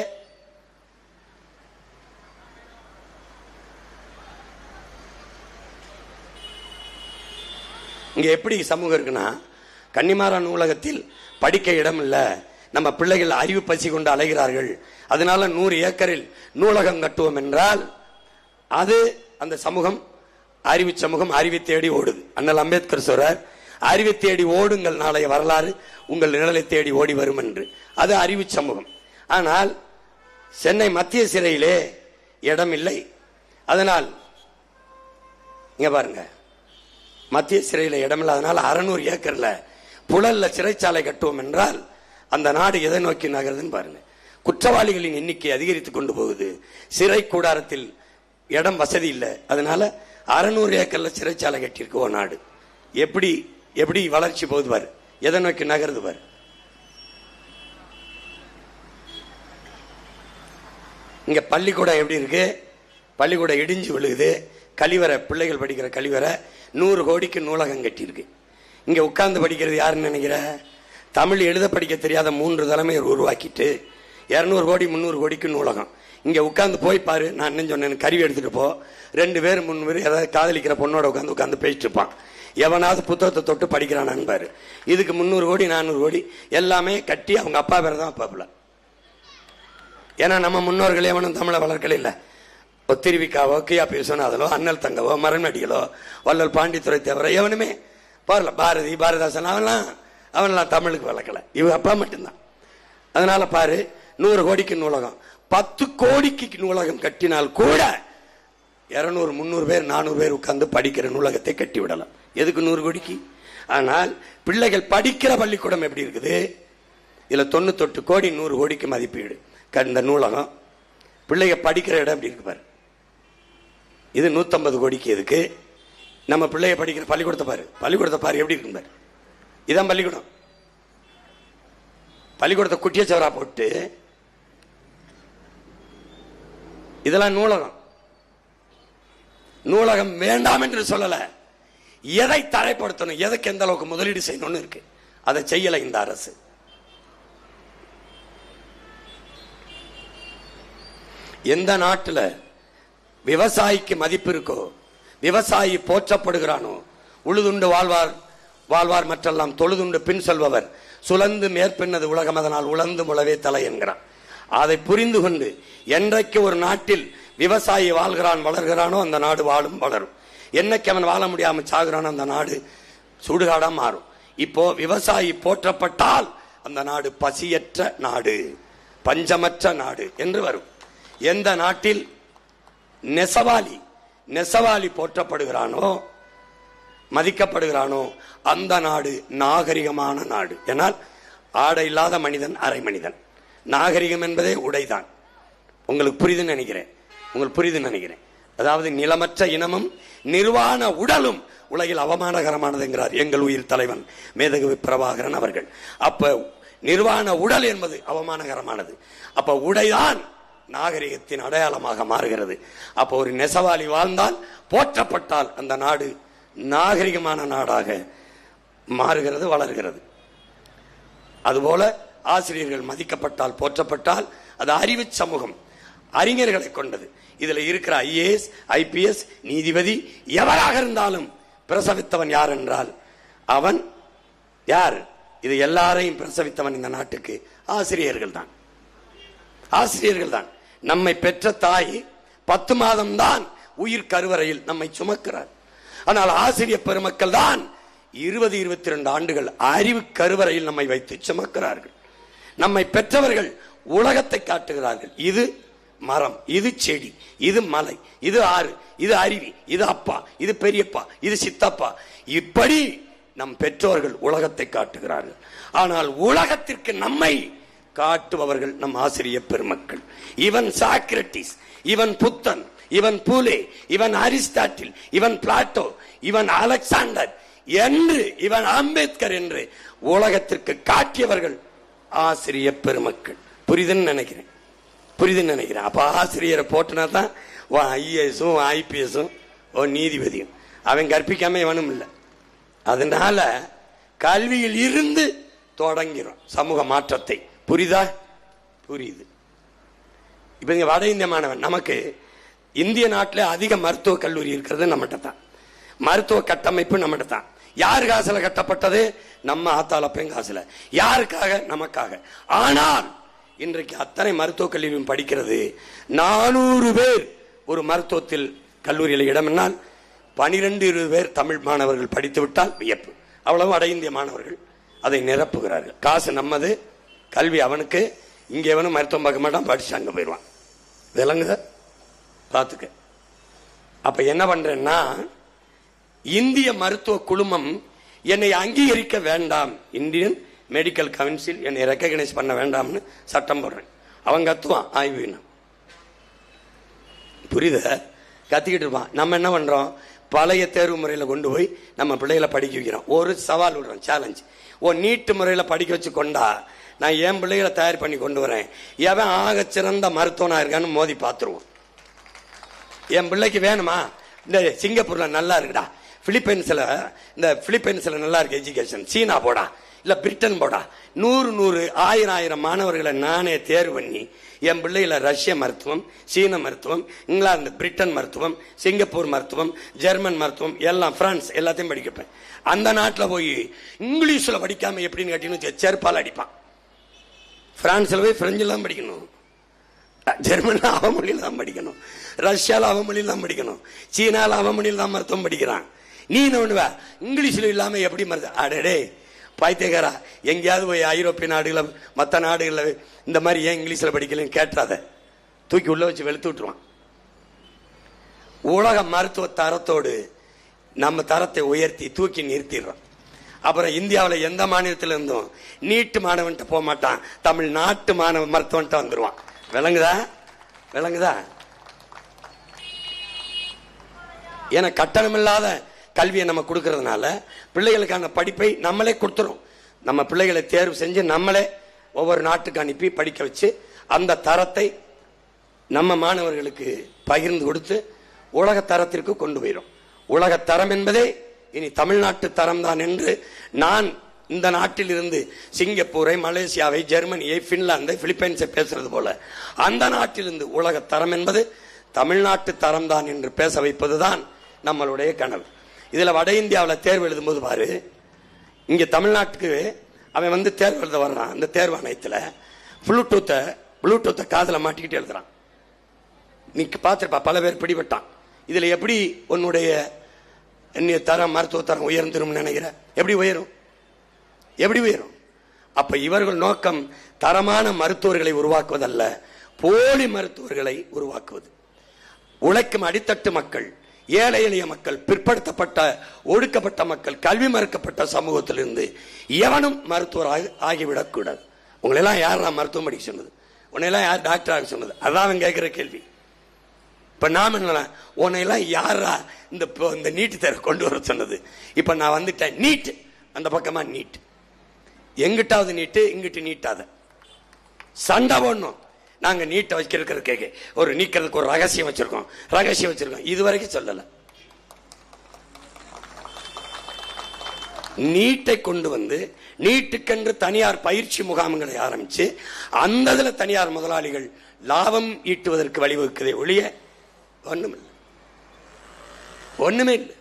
இங்க எப்படி சமூகம் இருக்குன்னா, கன்னிமாரா நூலகத்தில் படிக்க இடம் இல்லை, நம்ம பிள்ளைகள் அறிவு பசி கொண்டு அலைகிறார்கள், அதனால 100 ஏக்கரில் நூலகம் கட்டுவோம் என்றால் அது அந்த சமூகம் அறிவு சமூகம், அறிவை தேடி ஓடுது. அண்ணல் அம்பேத்கர் சொல்றார், அறிவை தேடி ஓடுங்கள், நாளைய வரலாறு உங்கள் நிழலை தேடி ஓடி வரும் என்று. அது அறிவு சமூகம். ஆனால் சென்னை மத்திய சிறையிலே இடம் இல்லை. அதனால் இங்க பாருங்க, மத்திய சிறையில இடம் இல்லை, அதனால 600 ஏக்கர்ல புழல்ல சிறைச்சாலை கட்டுவோம் என்றால் அந்த நாடு எதை நோக்கி நகருதுன்னு பாருங்க. குற்றவாளிகளின் எண்ணிக்கை அதிகரித்துக் கொண்டு போகுது, சிறை கூடாரத்தில் இடம் வசதி இல்லை, அதனால 600 ஏக்கர்ல சிறைச்சாலை கட்டியிருக்கோ நாடு. எப்படி வளர்ச்சி போகுது பாரு, எதை நோக்கி நகருது பாரு. இங்க பள்ளிக்கூடம் எப்படி இருக்கு? பள்ளிக்கூடம் இடிஞ்சு விழுகுது, கழிவறை, பிள்ளைகள் படிக்கிற கழிவறை 100 கோடிக்கு நூலகம் கட்டியிருக்கு. இங்க உட்கார்ந்து படிக்கிறது யாருன்னு நினைக்கிற? தமிழ் எழுத படிக்க தெரியாத 3 தலைமையர் உருவாக்கிட்டு 200 கோடி 300 கோடிக்கு நூலகம். இங்க உட்கார்ந்து போய் பாரு, நான் என்ன சொன்னேன், கருவி எடுத்துட்டு போ, 2 பேர் 3 பேர் ஏதாவது காதலிக்கிற பொண்ணோட உட்காந்து பேசிட்டு இருப்பான், எவனாவது புத்தகத்தை தொட்டு படிக்கிறான் பாரு. இதுக்கு 300 கோடி 400 கோடி எல்லாமே கட்டி அவங்க அப்பா பேர் தான் அப்பாப்புல. ஏன்னா நம்ம முன்னோர்கள் எவனும் தமிழை வளர்க்கல இல்லை. திருவிக்காவோ, கியா பேசுனாதலோ, அண்ணல் தங்கவோ, மரநடிகளோ, வள்ளல் பாண்டித்துறை தவிர எவனுமே பாருல. பாரதி, பாரதிதாசன் அவன்லாம் தமிழுக்கு வளர்க்கல, இவங்க அப்பா மட்டும்தான். அதனால பாரு, 100 கோடிக்கு நூலகம், 10 கோடிக்கு நூலகம் கட்டினால் கூட 200 300 பேர் 400 பேர் உட்கார்ந்து படிக்கிற நூலகத்தை கட்டி விடலாம். எதுக்கு 100 கோடிக்கு? ஆனால் பிள்ளைகள் படிக்கிற பள்ளிக்கூடம் எப்படி இருக்குது? இதுல 98 கோடி 100 கோடிக்கு மதிப்பீடு. இந்த நூலகம் பிள்ளைங்க படிக்கிற இடம் எப்படி இருக்கு பாரு. இது 150 கோடிக்கு. எதுக்கு? நம்ம பிள்ளைய படிக்கிற பள்ளிக்கூடத்தை பாரு எப்படி இருக்கு பாரு. இதான் பள்ளிக்கூடம். பள்ளிக்கூடத்தை குட்டிய சவரா போட்டு இதெல்லாம் நூலகம் வேண்டாம் என்று சொல்லல, எதை தரைப்படுத்தணும், எதுக்கு எந்த அளவுக்கு முதலீடு செய்யணும்னு இருக்கு. அதை செய்யல இந்த அரசு. எந்த நாட்டில் விவசாயிக்கு மதிப்பு இருக்கோ, விவசாயி போற்றப்படுகிறானோ, உழுதுண்டு வாழ்வார் வாழ்வார் மற்றெல்லாம் தொழுதுண்டு பின் செல்பவர் சுழந்து மேற்பின்னது உலகம் அதனால் உழந்து முளவே தலை என்கிறான். அதை புரிந்து கொண்டு என்றைக்கு ஒரு நாட்டில் விவசாயி வாழ்கிறான் வளர்கிறானோ அந்த நாடு வாழும் வளரும். என்னைக்கு அவன் வாழ முடியாம சாகுறானோ அந்த நாடு சுடுகாடா மாறும். இப்போ விவசாயி போற்றப்பட்டால் அந்த நாடு பசியற்ற நாடு, பஞ்சமற்ற நாடு என்று வரும். எந்த நாட்டில் நெசவாளி போற்றப்படுகிறானோ மதிக்கப்படுகிறானோ அந்த நாடு நாகரிகமான நாடு. ஏனால் ஆடை இல்லாத மனிதன் அரை மனிதன். நாகரிகம் என்பதே உடைதான். உங்களுக்கு புரியுதுன்னு நினைக்கிறேன். அதாவது நிலமற்ற இனமும் நிர்வாண உடலும் உலகில் அவமானகரமானது என்கிறார் எங்கள் உயிர் தலைவன் மேதகு பிரபாகரன் அவர்கள். அப்ப நிர்வாண உடல் என்பது அவமானகரமானது. அப்ப உடைதான் நாகரிகத்தின் அடையாளமாக மாறுகிறது. அப்ப ஒரு நெசவாளி வாழ்ந்தால் போற்றப்பட்டால் அந்த நாடு நாகரிகமான நாடாக மாறுகிறது, வளர்கிறது. அதுபோல ஆசிரியர்கள் மதிக்கப்பட்டால் போற்றப்பட்டால் அது அறிவு சமூகம், அறிஞர்களை கொண்டது. இதுல இருக்கிற IAS IPS நீதிபதி எவராக இருந்தாலும் பிரசவித்தவன் யார் என்றால் அவன் யார்? இது எல்லாரையும் பிரசவித்தவன் இந்த நாட்டுக்கு ஆசிரியர்கள் தான். நம்மை பெற்ற தாய் 10 மாதம் தான் உயிர் கருவறையில் நம்மை சுமக்கிறார். ஆனால் ஆசிரியர் பெருமக்கள் தான் 20-22 ஆண்டுகள் அறிவு கருவறையில் நம்மை வைத்து சுமக்கிறார்கள். நம்மை பெற்றவர்கள் உலகத்தை காட்டுகிறார்கள். இது மரம், இது செடி, இது மலை, இது ஆறு, இது அருவி, இது அப்பா, இது பெரியப்பா, இது சித்தப்பா, இப்படி நம் பெற்றோர்கள் உலகத்தை காட்டுகிறார்கள். ஆனால் உலகத்திற்கு நம்மை காட்டுபவர்கள் நம் ஆசிரியர் பெருமக்கள். இவன் சாக்ரட்டிஸ், இவன் புத்தன், இவன் பூலே, இவன் அரிஸ்டாட்டில், இவன் பிளாட்டோ, இவன் அலெக்சாண்டர் என்று, இவன் அம்பேத்கர் என்று உலகத்திற்கு காட்டியவர்கள் ஆசிரியர் பெருமக்கள். புரியுதுன்னு நினைக்கிறேன். அப்ப ஆசிரியரை போட்டுனா தான் IASும் IPSும் நீதிபதியும் அவன் கற்பிக்காம இவனும் இல்லை. அதனால கல்வியில் இருந்து தொடங்கிறோம் சமூக மாற்றத்தை. புரியுது. இப்ப இங்க வட இந்திய மாணவன், நமக்கு இந்திய நாட்டில் அதிக மருத்துவ கல்லூரி இருக்கிறது நம்மகிட்ட தான். மருத்துவ கட்டமைப்பு நம்மகிட்ட தான். யாரு காசுல கட்டப்பட்டது? நம்ம ஆத்தாளப்பையும் காசுல. யாருக்காக? நமக்காக. ஆனால் இன்றைக்கு அத்தனை மருத்துவக் கல்லூரியும் படிக்கிறது 400 பேர் ஒரு மருத்துவத்தில் கல்லூரியில் இடமென்னால் 12-20 பேர் தமிழ் மாணவர்கள் படித்து விட்டால் வியப்பு. அவ்வளவு வட இந்திய மாணவர்கள் அதை நிரப்புகிறார்கள். காசு நம்மது, கல்வி அவனுக்கு. இங்கே எவனும் மருத்துவம் பார்க்க மாட்டான், படிச்சு அங்க போயிடுவான். விளங்குத? பார்த்துக்க. அப்ப என்ன பண்றேன்னா, இந்திய மருத்துவ குழுமம் என்னை அங்கீகரிக்க வேண்டாம், இந்தியன் மெடிக்கல் கவுன்சில் என்னை ரெக்கக்னைஸ் பண்ண வேண்டாம்னு சட்டம் போடுறேன். அவன் கத்துவான் ஆய்வு. புரியுத? கத்திக்கிட்டு இருப்பான். நம்ம என்ன பண்றோம்? பழைய தேர்வு முறையில் கொண்டு போய் நம்ம பிள்ளைகளை படிக்க வைக்கிறோம். ஒரு சவால் விடுறோம், சேலஞ்ச். நீட்டு முறையில் படிக்க வச்சு கொண்டா நான் என் பிள்ளைகளை தயார் பண்ணி கொண்டு வரேன். எவன் ஆக சிறந்த மருத்துவனா இருக்கான்னு மோதி பார்த்துருவோம். என் பிள்ளைக்கு வேணுமா? இந்த சிங்கப்பூர்ல நல்லா இருக்குடா, பிலிப்பைன்ஸ்ல நல்லா இருக்கு எஜுகேஷன், சீனா போடா, இல்ல பிரிட்டன் போடா, 100 1000 மாணவர்களை நானே தேர்வு பண்ணி என் பிள்ளைகளை ரஷ்ய மருத்துவம், சீன மருத்துவம், இங்கிலாந்து பிரிட்டன் மருத்துவம், சிங்கப்பூர் மருத்துவம், ஜெர்மன் மருத்துவம், எல்லாம் பிரான்ஸ் எல்லாத்தையும் படிக்கப்பேன். அந்த நாட்டில் போய் இங்கிலீஷ்ல படிக்காம எப்படின்னு கேட்டீங்கன்னு செருப்பால் அடிப்பான். பிரான்ஸ்ல போய் பிரெஞ்சில் தான் படிக்கணும், ஜெர்மன்ல அவன் மொழியில் தான் படிக்கணும், ரஷ்யால அவன் மொழியில் தான் படிக்கணும், சீனால அவன் மொழியில் தான் மருத்துவம் படிக்கிறான். நீ என்ன பண்ணுவ? இங்கிலீஷ்ல இல்லாம எப்படி மருத்துவம்? அடடே பாய்த்தேகாரா, எங்கேயாவது போய் ஐரோப்பிய நாடுகள மற்ற நாடுகளில் இந்த மாதிரி ஏன் இங்கிலீஷ்ல படிக்கலன்னு கேட்டாத, தூக்கி உள்ள வச்சு வெளுத்து விட்டுருவான். உலக மருத்துவ தரத்தோடு நம்ம தரத்தை உயர்த்தி தூக்கி நிறுத்திடுறோம். அப்புறம் இந்தியாவில் எந்த மாநிலத்தில் இருந்தும் நீட்டு மாணவன்ட்ட போக மாட்டான், தமிழ்நாட்டு மாணவ மருத்துவன்ட்ட வந்துருவான். விளங்குதா? ஏன்னா கட்டணம் இல்லாத கல்வியை நம்ம கொடுக்கறதுனால பிள்ளைகளுக்கான படிப்பை நம்மளே கொடுத்துரும். நம்ம பிள்ளைகளை தேர்வு செஞ்சு நம்மளே ஒவ்வொரு நாட்டுக்கு அனுப்பி படிக்க வச்சு அந்த தரத்தை நம்ம மாணவர்களுக்கு பகிர்ந்து கொடுத்து உலக தரத்திற்கு கொண்டு போயிடும். உலக தரம் என்பதே இனி தமிழ்நாட்டு தரம் தான் என்று நான் இந்த நாட்டில் இருந்து சிங்கப்பூரை, மலேசியாவை, ஜெர்மனியை, பின்லாந்தை, பிலிப்பைன்ஸை பேசுறது போல அந்த நாட்டிலிருந்து உலக தரம் என்பது தமிழ்நாட்டு தரம் தான் என்று பேச வைப்பதுதான் நம்மளுடைய கனவு. இதுல வட இந்தியாவில் தேர்வு எழுதும் போது பாரு, இங்க தமிழ்நாட்டுக்கு அவன் வந்து தேர்வு எழுத வர்றான். அந்த தேர்வாணையத்தில் ப்ளூடூத்தை காதில் மாட்டிக்கிட்டு எழுதுறான். நீ பார்த்துருப்பா, பல பேர் பிடிபட்டான். இதுல எப்படி உன்னுடைய தரம், மருத்துவ தரம் உயர்ந்துரும் நினைக்கிற? எப்படி உயரும்? எப்படி உயரும்? அப்ப இவர்கள் நோக்கம் தரமான மருத்துவர்களை உருவாக்குவதல்ல, போலி மருத்துவர்களை உருவாக்குவது. உழைக்கும் அடித்தட்டு மக்கள், ஏழை எளிய மக்கள், பிற்படுத்தப்பட்ட ஒடுக்கப்பட்ட மக்கள், கல்வி மறுக்கப்பட்ட சமூகத்திலிருந்து எவனும் மருத்துவர் ஆகிவிடக்கூடாது. உங்களெல்லாம் யாரா மருத்துவம் படிக்க சொன்னது? உன்னையெல்லாம் யார் டாக்டர் ஆக சொன்னது? அதான் அவன் கேட்கிற கேள்வி. இப்ப நாம என்ன, உன்னையெல்லாம் யாரா இந்த நீட்டு தேர்வு கொண்டு வர சொன்னது? இப்ப நான் வந்துட்டேன், நீட் அந்த பக்கமா நீட், எங்கிட்டாவது நீட்டு, இங்கிட்டு நீட்டாத சண்டை போடணும். நாங்க நீட்டை வைக்கிறதுக்கு ஒரு நீக்கிறதுக்கு ஒரு ரகசியம் வச்சிருக்கோம். இதுவரைக்கும் சொல்லல. நீட்டை கொண்டு வந்து நீட்டுக்கென்று தனியார் பயிற்சி முகாம்களை ஆரம்பிச்சு அந்த தனியார் முதலாளிகள் லாபம் ஈட்டுவதற்கு வழிவகுக்கிறதே ஒழிய ஒண்ணுமே இல்லை.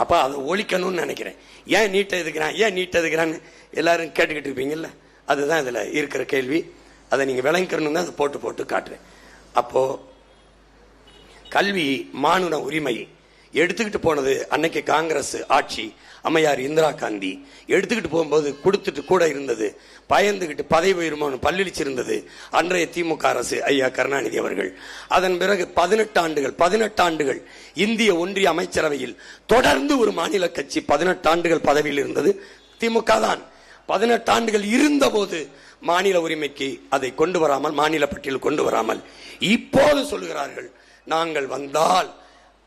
அப்ப அதை ஒழிக்கணும்னு நினைக்கிறேன். ஏன் நீட்டை எதுக்குறான்னு எல்லாரும் கேட்டுக்கிட்டு இருப்பீங்கல்ல, அதுதான் இதுல இருக்கிற கேள்வி. அதை நீங்க விளங்கிக்கணும், அதை போட்டு காட்டுறேன். அப்போ கல்வி மானுட உரிமை எடுத்துக்கிட்டு போனது அன்னைக்கு காங்கிரஸ் ஆட்சி, அம்மையார் இந்திரா காந்தி எடுத்துக்கிட்டு போகும்போது கொடுத்துட்டு கூட இருந்தது, பயந்துகிட்டு பதவி உயர்மோன்னு பல்லிழிச்சிருந்தது அன்றைய திமுக அரசு, ஐயா கருணாநிதி அவர்கள். அதன் பிறகு 18 ஆண்டுகள் இந்திய ஒன்றிய அமைச்சரவையில் தொடர்ந்து ஒரு மாநில கட்சி 18 ஆண்டுகள் பதவியில் இருந்தது திமுக தான். 18 ஆண்டுகள் இருந்த போது மாநில உரிமைக்கு அதை கொண்டு வராமல், மாநில பட்டியல் கொண்டு வராமல் இப்போது சொல்கிறார்கள், நாங்கள் வந்தால்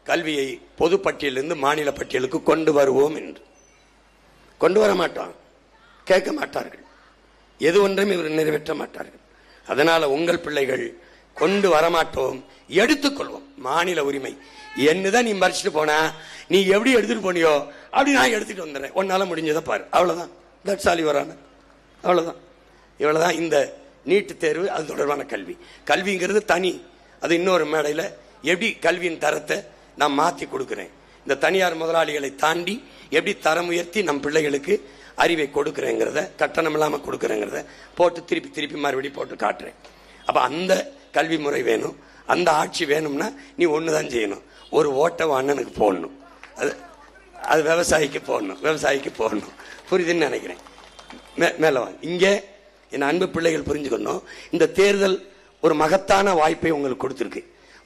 கல்வியை பொது பட்டியலிருந்து மாநில பட்டியலுக்கு கொண்டு வருவோம் என்று. கொண்டு வர மாட்டான், கேட்க மாட்டார்கள், எது ஒன்றும் இவர் நிறைவேற்ற மாட்டார்கள். அதனால உங்கள் பிள்ளைகள் கொண்டு வரமாட்டோம், எடுத்துக்கொள்வோம் மாநில உரிமை. என்னதான் நீ மறைச்சிட்டு போன, நீ எப்படி எடுத்துட்டு போனியோ அப்படி நான் எடுத்துட்டு வந்துடுறேன், உன்னால முடிஞ்சதை பாரு, அவ்வளவுதான். தட்சாலி வரான, அவ்வளவுதான். இவ்வளவுதான் இந்த நீட்டு தேர்வு, அது தொடர்பான கல்வி. கல்விங்கிறது தனி, அது இன்னொரு மேடையில் எப்படி கல்வியின் தரத்தை நான் மாற்றி கொடுக்கிறேன், இந்த தனியார் முதலாளிகளை தாண்டி எப்படி தரம் உயர்த்தி நம் பிள்ளைகளுக்கு அறிவை கொடுக்கிறேங்கிறத, கட்டணம் இல்லாமல் கொடுக்கிறேங்கிறத போட்டு திருப்பி மறுபடியும் போட்டு காட்டுறேன். அப்ப அந்த கல்வி முறை வேணும், அந்த ஆட்சி வேணும்னா நீ ஒண்ணுதான் செய்யணும், ஒரு ஓட்டை அண்ணனுக்கு போடணும், அது விவசாயிக்கு போடணும். புரியுதுன்னு நினைக்கிறேன். மேல இங்கே என் அன்பு பிள்ளைகள் புரிஞ்சுக்கணும், இந்த தேர்தல் ஒரு மகத்தான வாய்ப்பை உங்களுக்கு கொடுத்திருக்கு,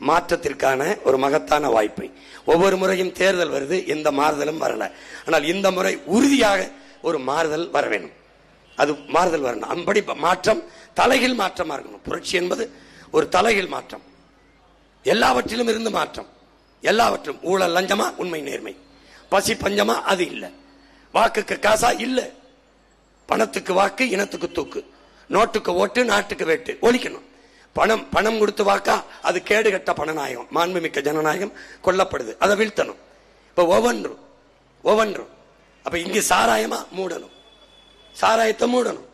மாற்றத்திற்கான ஒரு மகத்தான வாய்ப்பை. ஒவ்வொரு முறையும் தேர்தல் வருது, எந்த மாறுதலும் வரல. ஆனால் இந்த முறை உறுதியாக ஒரு மாறுதல் வர வேணும், அது மாறுதல் வரணும். அப்படி மாற்றம் தலைகீழ் மாற்றமா இருக்கணும். புரட்சி என்பது ஒரு தலைகீழ் மாற்றம், எல்லாவற்றிலும் இருந்து மாற்றம். எல்லாவற்றும் ஊழல் லஞ்சமா, உண்மை நேர்மை, பசி பஞ்சமா, அது இல்லை. வாக்குக்கு காசா இல்ல, பணத்துக்கு வாக்கு, இனத்துக்கு தூக்கு, நோட்டுக்கு ஓட்டு, நாட்டுக்கு வேட்டு ஒழிக்கணும். பணம் கொடுத்து வாக்கா, அது கேடுகட்ட பணநாயகம், மாண்புமிக்க ஜனநாயகம் கொல்லப்படுது, அதை வீழ்த்தணும். இப்ப ஒவ்வொன்றும் அப்ப இங்க சாராயமா மூடணும், சாராயத்தை மூடணும்,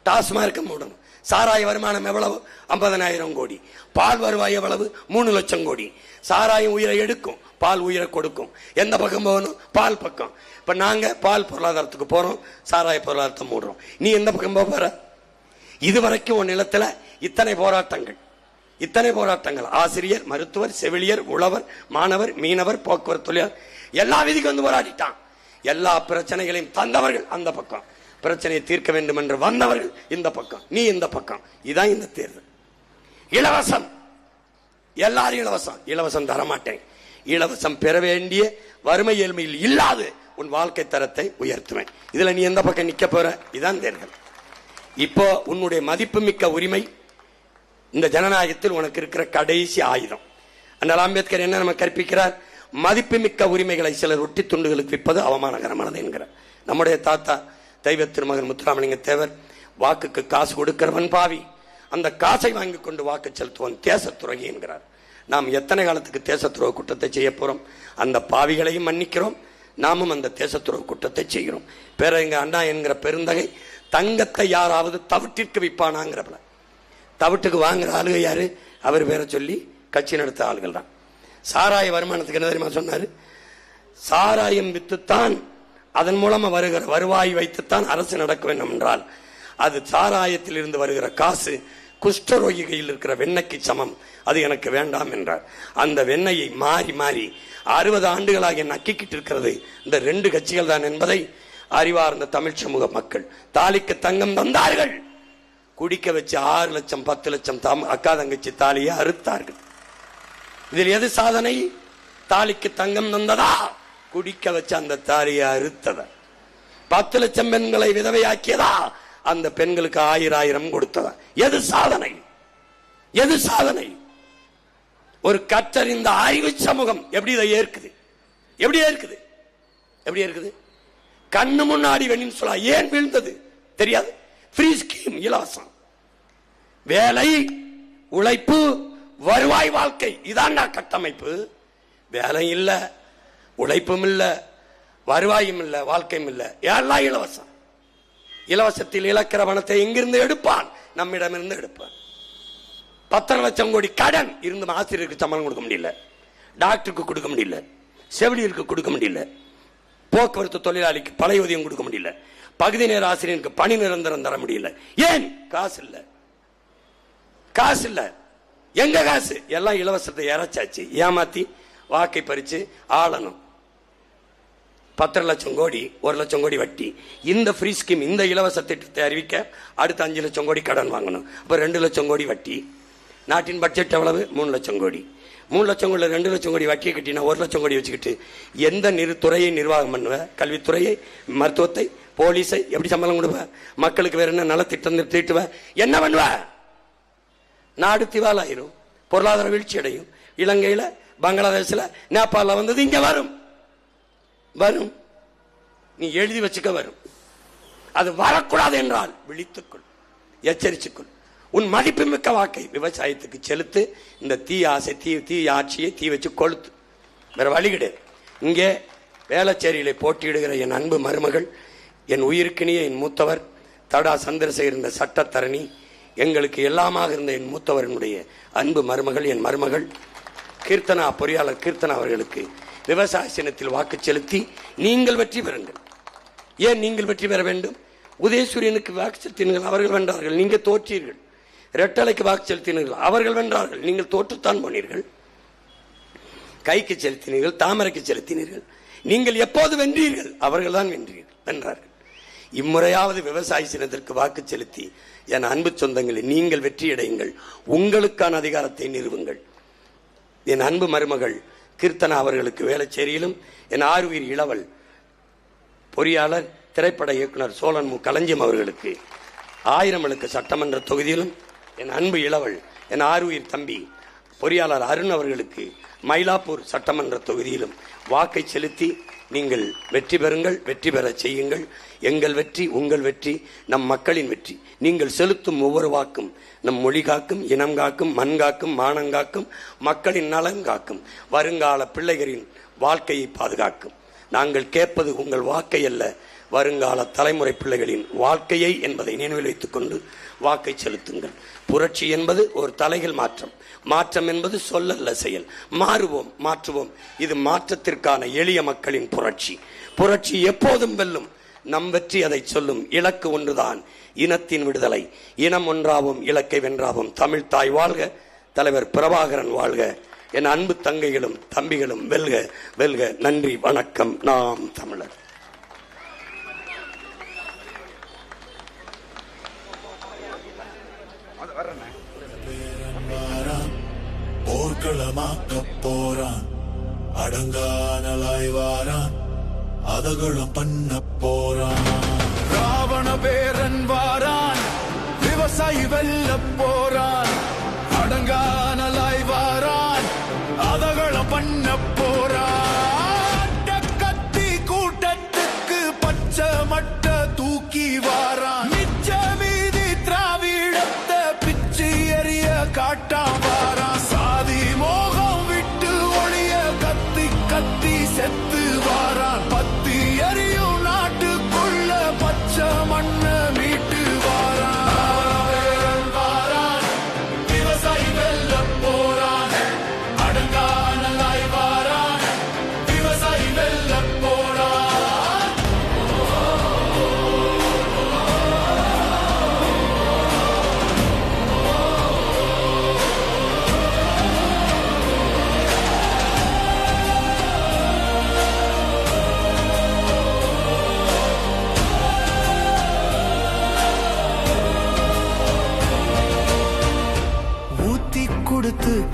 டாஸ்மார்க்க மூடணும். சாராய வருமானம் எவ்வளவு? 50,000 கோடி. பால் வருவாய் எவ்வளவு? 3 லட்சம் கோடி. சாராயம் உயிரை எடுக்கும், பால் உயிரை கொடுக்கும். எந்த பக்கம் போகணும்? பால் பக்கம். இப்ப நாங்க பால் பொருளாதாரத்துக்கு போறோம், சாராய பொருளாதாரத்தை மூடுறோம். நீ எந்த பக்கம் போற? இதுவரைக்கும் உன் நிலத்துல இத்தனை போராட்டங்கள், ஆசிரியர், மருத்துவர், செவிலியர், உழவர், மாணவர், மீனவர், போக்குவரத்து தொழிலாளர் எல்லா விதிக்கு வந்து போராடிட்டான். எல்லா பிரச்சனைகளையும் தந்தவர்கள் அந்த பக்கம், பிரச்சனையை தீர்க்க வேண்டும் என்று வந்தவர்கள் இந்த பக்கம், நீ இந்த பக்கம். இதான் இந்த தேர்தல். இலவசம், எல்லாரும் இலவசம் தரமாட்டேன். இலவசம் பெற வேண்டிய வறுமை ஏழ்மையில் இல்லாது உன் வாழ்க்கை தரத்தை உயர்த்துவேன். இதுல நீ எந்த பக்கம் நிக்க போற? இதான் தேர்தல். இப்போ உன்னுடைய மதிப்புமிக்க உரிமை இந்த ஜனநாயகத்தில் உனக்கு இருக்கிற கடைசி ஆயுதம். அண்ணல் அம்பேத்கர் என்ன நம்ம கற்பிக்கிறார்? மதிப்புமிக்க உரிமைகளை சிலர் ஒட்டி துண்டுகளுக்கு விற்பது அவமானகரமானது என்கிறார். நம்முடைய தாத்தா தெய்வ திருமகன் முத்துராமலிங்க தேவர், வாக்குக்கு காசு கொடுக்கிறவன் பாவி, அந்த காசை வாங்கி கொண்டு வாக்கு செலுத்துவன் தேசத்துரோகி என்கிறார். நாம் எத்தனை காலத்துக்கு தேசத்துரோக குற்றத்தை செய்ய போறோம்? அந்த பாவிகளையும் மன்னிக்கிறோம், நாமும் அந்த தேசத்துரோக குற்றத்தை செய்கிறோம். பேரறிஞர் அண்ணா என்கிற பெருந்தகை தங்கத்தை யாராவது தவிட்டிற்கு விற்பானாங்கிறப்ப, தவிட்டுக்கு வாங்குற ஆளுக யாரு? அவர் பேரை சொல்லி கட்சி நடத்த ஆளுகள் தான். சாராய வருமானத்துக்கு என்ன தெரியுமா சொன்னாரு? சாராயம் வித்துத்தான் அதன் மூலமா வருகிற வருவாய் வைத்துத்தான் அரசு நடக்க வேண்டும் என்றால் அது சாராயத்தில் இருந்து வருகிற காசு குஷ்டரோகி கையில் இருக்கிற வெண்ணெய்க்கு சமம், அது எனக்கு வேண்டாம் என்றார். அந்த வெண்ணெயை மாறி மாறி 60 ஆண்டுகளாக நக்கிக்கிட்டு இருக்கிறது இந்த 2 கட்சிகள் தான் என்பதை அறிவார்ந்த தமிழ் சமூக மக்கள். தாலிக்கு தங்கம் தந்தார்கள், குடிக்க வச்சு 6 லட்சம் 10 லட்சம் அக்கா தங்கச்சி தாலியை அறுத்தார்கள். இதில் எது சாதனை? தாலிக்கு தங்கம் தந்ததா, குடிக்க வச்ச அந்த தாலியை அறுத்ததா? 10 லட்சம் பெண்களை விதவையாக்கியதா, அந்த பெண்களுக்கு 1000 கொடுத்ததா? எது சாதனை? எது சாதனை? ஒரு கற்றறிந்த அறிவு சமூகம் எப்படி இதை ஏற்குது? எப்படி ஏற்குது? எப்படி ஏற்குது? கண்ணு முன்னாடி வெண்ணின் சொல்ல ஏன் வீழ்ந்தது தெரியாது. ஃப்ரீ ஸ்கீம், இலவசம் வேலை, உழைப்பு, வருவாய் வாழ்க்கை, இதான் கட்டமைப்பு. வேலை இல்ல, உழைப்பும் இல்ல, வருவாயும் இல்ல, வாழ்க்கையும் இல்ல, எல்லாம் இலவசம். இலவசத்தில் இழக்கிற பணத்தை எங்கிருந்து எடுப்பான்? நம்மிடமிருந்து எடுப்பான். 10 லட்சம் கோடி கடன் இருந்தும் ஆசிரியருக்கு சம்பளம் கொடுக்க முடியல, டாக்டருக்கு கொடுக்க முடியல, செவிலியருக்கு கொடுக்க முடியல, போக்குவரத்து தொழிலாளிக்கு பழைய ஊதியம் கொடுக்க முடியல, பகுதி நேர ஆசிரியருக்கு பணி நிரந்தரம் தர முடியல. ஏன்? காசு இல்ல. காசு இல்ல. எங்க காசு? எல்லாம் இலவசத்தை இறைச்சாச்சு, ஏமாத்தி வாக்கை பறிச்சு ஆளணும். 10 லட்சம் கோடி, 1 லட்சம் கோடி வட்டி. இந்த ஃப்ரீ ஸ்கீம், இந்த இலவச திட்டத்தை அறிவிக்க அடுத்த 5 லட்சம் கோடி கடன் வாங்கணும். அப்ப 2 லட்சம் கோடி வட்டி. நாட்டின் பட்ஜெட் எவ்வளவு? 3 லட்சம் கோடி. 3 லட்சம் கோடி 2 லட்சம் கோடி வட்டியை கட்டினா 1 லட்சம் கோடி வச்சுக்கிட்டு எந்த துறையை நிர்வாகம் பண்ணுவ? கல்வித்துறையை, மருத்துவத்தை, போலீஸை எப்படி சம்பளம் கொடுப்ப? மக்களுக்கு வேற என்ன நலத்திட்டம் தீட்டுவ? என்ன பண்ணுவ? நாடு திவாலாயிரும், பொருளாதார வீழ்ச்சி அடையும். இலங்கையில, பங்களாதேஷ்ல, நேபாள வந்தது இங்க வரும். வரும், நீ எழுதி வச்சுக்க வரும். அது வரக்கூடாது என்றால் விழித்துக்கொள், எச்சரிச்சுக்கொள். உன் மதிப்புமிக்க வாக்கை விவசாயத்துக்கு செலுத்து. இந்த தீ ஆசை, தீ ஆட்சியை தீ வச்சு கொளுத்து. வேற வழி கிடையாது. இங்கே வேளச்சேரியில போட்டியிடுகிற என் அன்பு மருமகள், என் உயிருக்கினிய என் மூத்தவர் தடா சந்திரசேகர், இந்த சட்டத்தரணி, எங்களுக்கு எல்லாமாக இருந்த என் மூத்தவர்களுடைய அன்பு மருமகள், என் மருமகள் கீர்த்தனா, பொறியாளர் கீர்த்தனா அவர்களுக்கு விவசாய சின்னத்தில் வாக்கு செலுத்தி நீங்கள் வெற்றி பெறுங்கள். ஏன் நீங்கள் வெற்றி பெற வேண்டும்? உதயசூரியனுக்கு வாக்கு செலுத்தினீர்கள், அவர்கள் வென்றார்கள், நீங்க தோற்றீர்கள். ரெட்டலைக்கு வாக்கு செலுத்தினீர்கள், அவர்கள் வென்றார்கள், நீங்கள் தோற்றுத்தான் போனீர்கள். கைக்கு செலுத்தினீர்கள், தாமரைக்கு செலுத்தினீர்கள், நீங்கள் எப்போது வென்றீர்கள்? அவர்கள் தான் வென்றார்கள். இம்முறையாவது விவசாய சின்னத்திற்கு வாக்கு செலுத்தி என் அன்பு சொந்தங்களை நீங்கள் வெற்றியடையுங்கள், உங்களுக்கான அதிகாரத்தை நிறுவுங்கள். என் அன்பு மருமகள் கீர்த்தனா அவர்களுக்கு வேளச்சேரியிலும், என் ஆறுயிர் இளவல் பொறியாளர் திரைப்பட இயக்குனர் சோழன் மு. களஞ்சியம் அவர்களுக்கு ஆயிரமலுக்கு சட்டமன்ற தொகுதியிலும், என் அன்பு இளவல் என் ஆறுயிர் தம்பி பொறியாளர் அருண் அவர்களுக்கு மயிலாப்பூர் சட்டமன்ற தொகுதியிலும் வாக்கை செலுத்தி நீங்கள் வெற்றி பெறுங்கள், வெற்றி பெற செய்யுங்கள். எங்கள் வெற்றி உங்கள் வெற்றி, நம் மக்களின் வெற்றி. நீங்கள் செலுத்தும் ஒவ்வொரு வாக்கும் நம் மொழி காக்கும், இனம் காக்கும், மண் காக்கும், மானங்காக்கும், மக்களின் நலன் காக்கும், வருங்கால பிள்ளைகளின் வாழ்க்கையை பாதுகாக்கும். நாங்கள் கேட்பது உங்கள் வாக்கை அல்ல, வருங்கால தலைமுறை பிள்ளைகளின் வாழ்க்கையை என்பதை நினைவில் வைத்துக் கொண்டு வாக்கை செலுத்துங்கள். புரட்சி என்பது ஒரு தலைகள் மாற்றம். மாற்றம் என்பது சொல்லல்ல, செயல். மாறுவோம், மாற்றுவோம். இது மாற்றத்திற்கான எளிய மக்களின் புரட்சி. புரட்சி எப்போதும் வெல்லும். நம் வெற்றி அதை சொல்லும். இலக்கு ஒன்றுதான், இனத்தின் விடுதலை. இனம் ஒன்றாவும், இலக்கை வென்றாவும். தமிழ் தாய் வாழ்க, தலைவர் பிரபாகரன் வாழ்க. என் அன்பு தங்கைகளும் தம்பிகளும் வெல்க, வெல்க. நன்றி, வணக்கம். நாம் தமிழர். போர்க்களமாக்க போறான், அடங்கானலாய் வாரான், அதகளும் பண்ண போறான். ராவண பேரன் வாரான், விவசாயி வெல்ல போறான், அடங்கானலாய் வாரான், அதகளும் பண்ண போறான். கத்தி கூட்டத்துக்கு பச்சை மட்ட தூக்கி வாரான், மிச்ச வீதி திராவிடத்தை பிச்சு எறிய காட்டான் வாரான். சாதி மோகம் விட்டு ஒளிய கத்தி கத்தி செத்து வாரான். பத்தி எரியும் நாட்டுக்குள்ள பச்சை மண்ண மீட்டு வாரான்.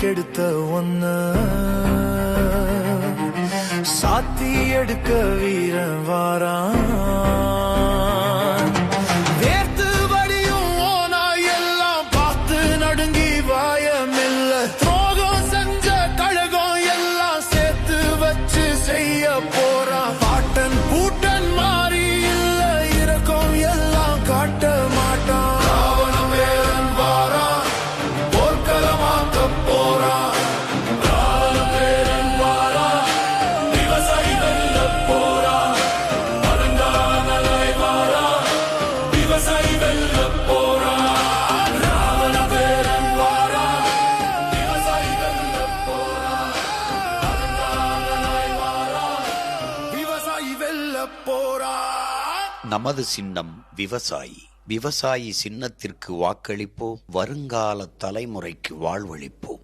எடுத்த ஒன்ன சாத்தி எடுக்க வீரன் வாரான். வேர்த்து வடியும் ஓனா எல்லாம் பார்த்து நடுங்கி வாயமில்ல. துரோகம் செஞ்ச கழகம் எல்லாம் சேர்த்து வச்சு செய்ய போறான். பாட்டன் பூட்டன் மாறி இல்ல இறக்கம் எல்லாம் காட்ட மாட்டான். ராவண பேரன் வாரான், போர்க்களமாக்க போறான். ராவண பேரன் வாரான், விவசாயி வெல்ல போறான். அலங்காநலாய் வாரான், விவசாயி வெல்ல போறான். ராவண பேரன் வாரான், விவசாயி வெல்ல போறான். அலங்காநலாய் வாரான், விவசாயி வெல்ல போறான். நமது சின்னம் விவசாயி. விவசாயி சின்னத்திற்கு வாக்களிப்போம். வருங்கால தலைமுறைக்கு வாழ்வளிப்போம்.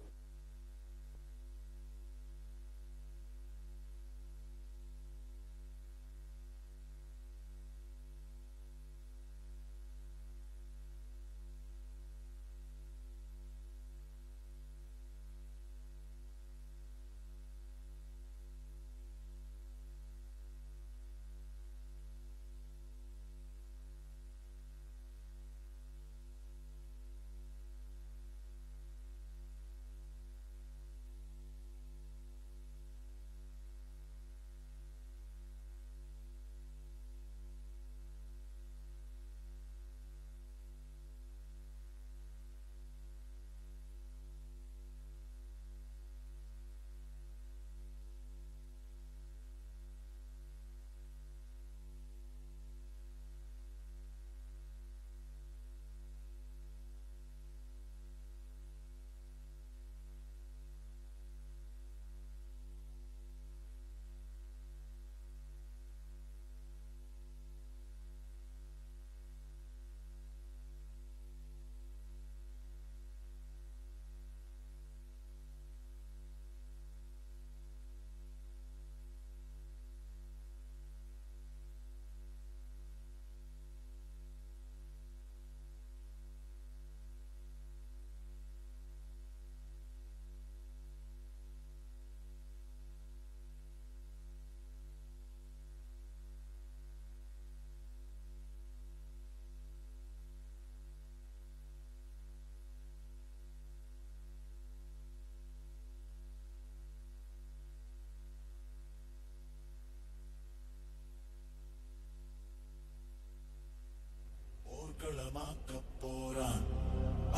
போர்க்களமாக்க போறான்.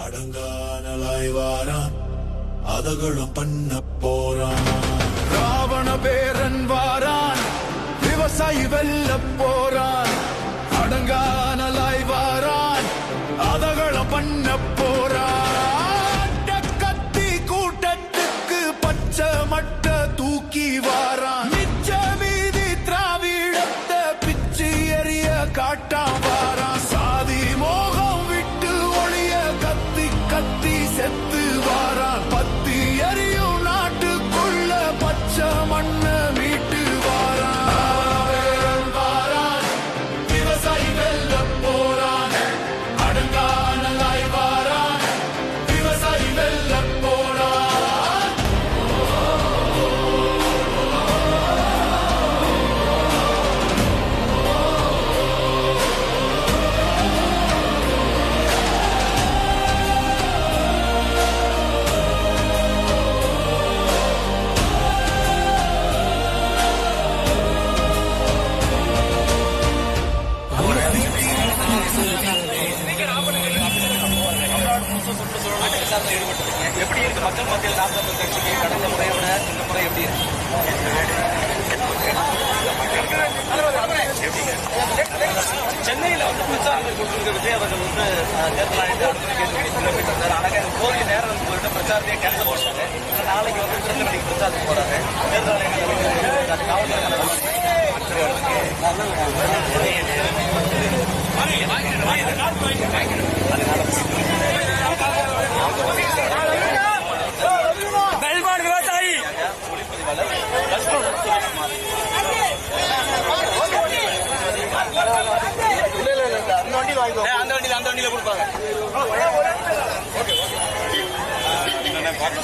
அடங்கானலாய் வாரான், அதகளும் பண்ண போறான். ராவண பேரன் வாரான், விவசாயி வெல்ல போறான். அடங்கானலாய் வாரான், அதகளும் பண்ண போறான். கத்தி கூட்டத்துக்கு பச்சை மட்ட தூக்கி வாரான். மிச்ச மீதி திராவிடத்தை பிச்சு எறிய காட்டான் வாரான். சாதி மோகம் விட்டு ஒளிய கத்தி கத்தி செத்து வாரான். பத்தி எரியும் நாட்டுக்குள்ள பச்சை மண்ண மீட்டு வாரான். வாரான், விவசாயி வெல்ல போறான். அடங்கானலாய் வாரான், விவசாயி வெல்ல போறான். எப்படி இருக்கு மக்கள் மத்தியில் நாம் தமிழர் கட்சிக்கு கடந்த முறையை விட இந்த முறை எப்படி இருக்கு? சென்னையில் பிரச்சாரங்கள் கொண்டிருக்க விஜய் அவர்கள் தேர்தல் ஆணையத்தை கேட்டு ஆனால் போதிய நேரம் போயிட்டு பிரச்சாரத்தையே கேன்சல் பண்ணாங்க. நாளைக்கு திருநெல்வேலிக்கு பிரச்சாரத்துக்கு போறாங்க. தேர்தல் ஆணையம் காவல்துறை அந்த வண்டியில கொடுப்பாங்க. பார்த்து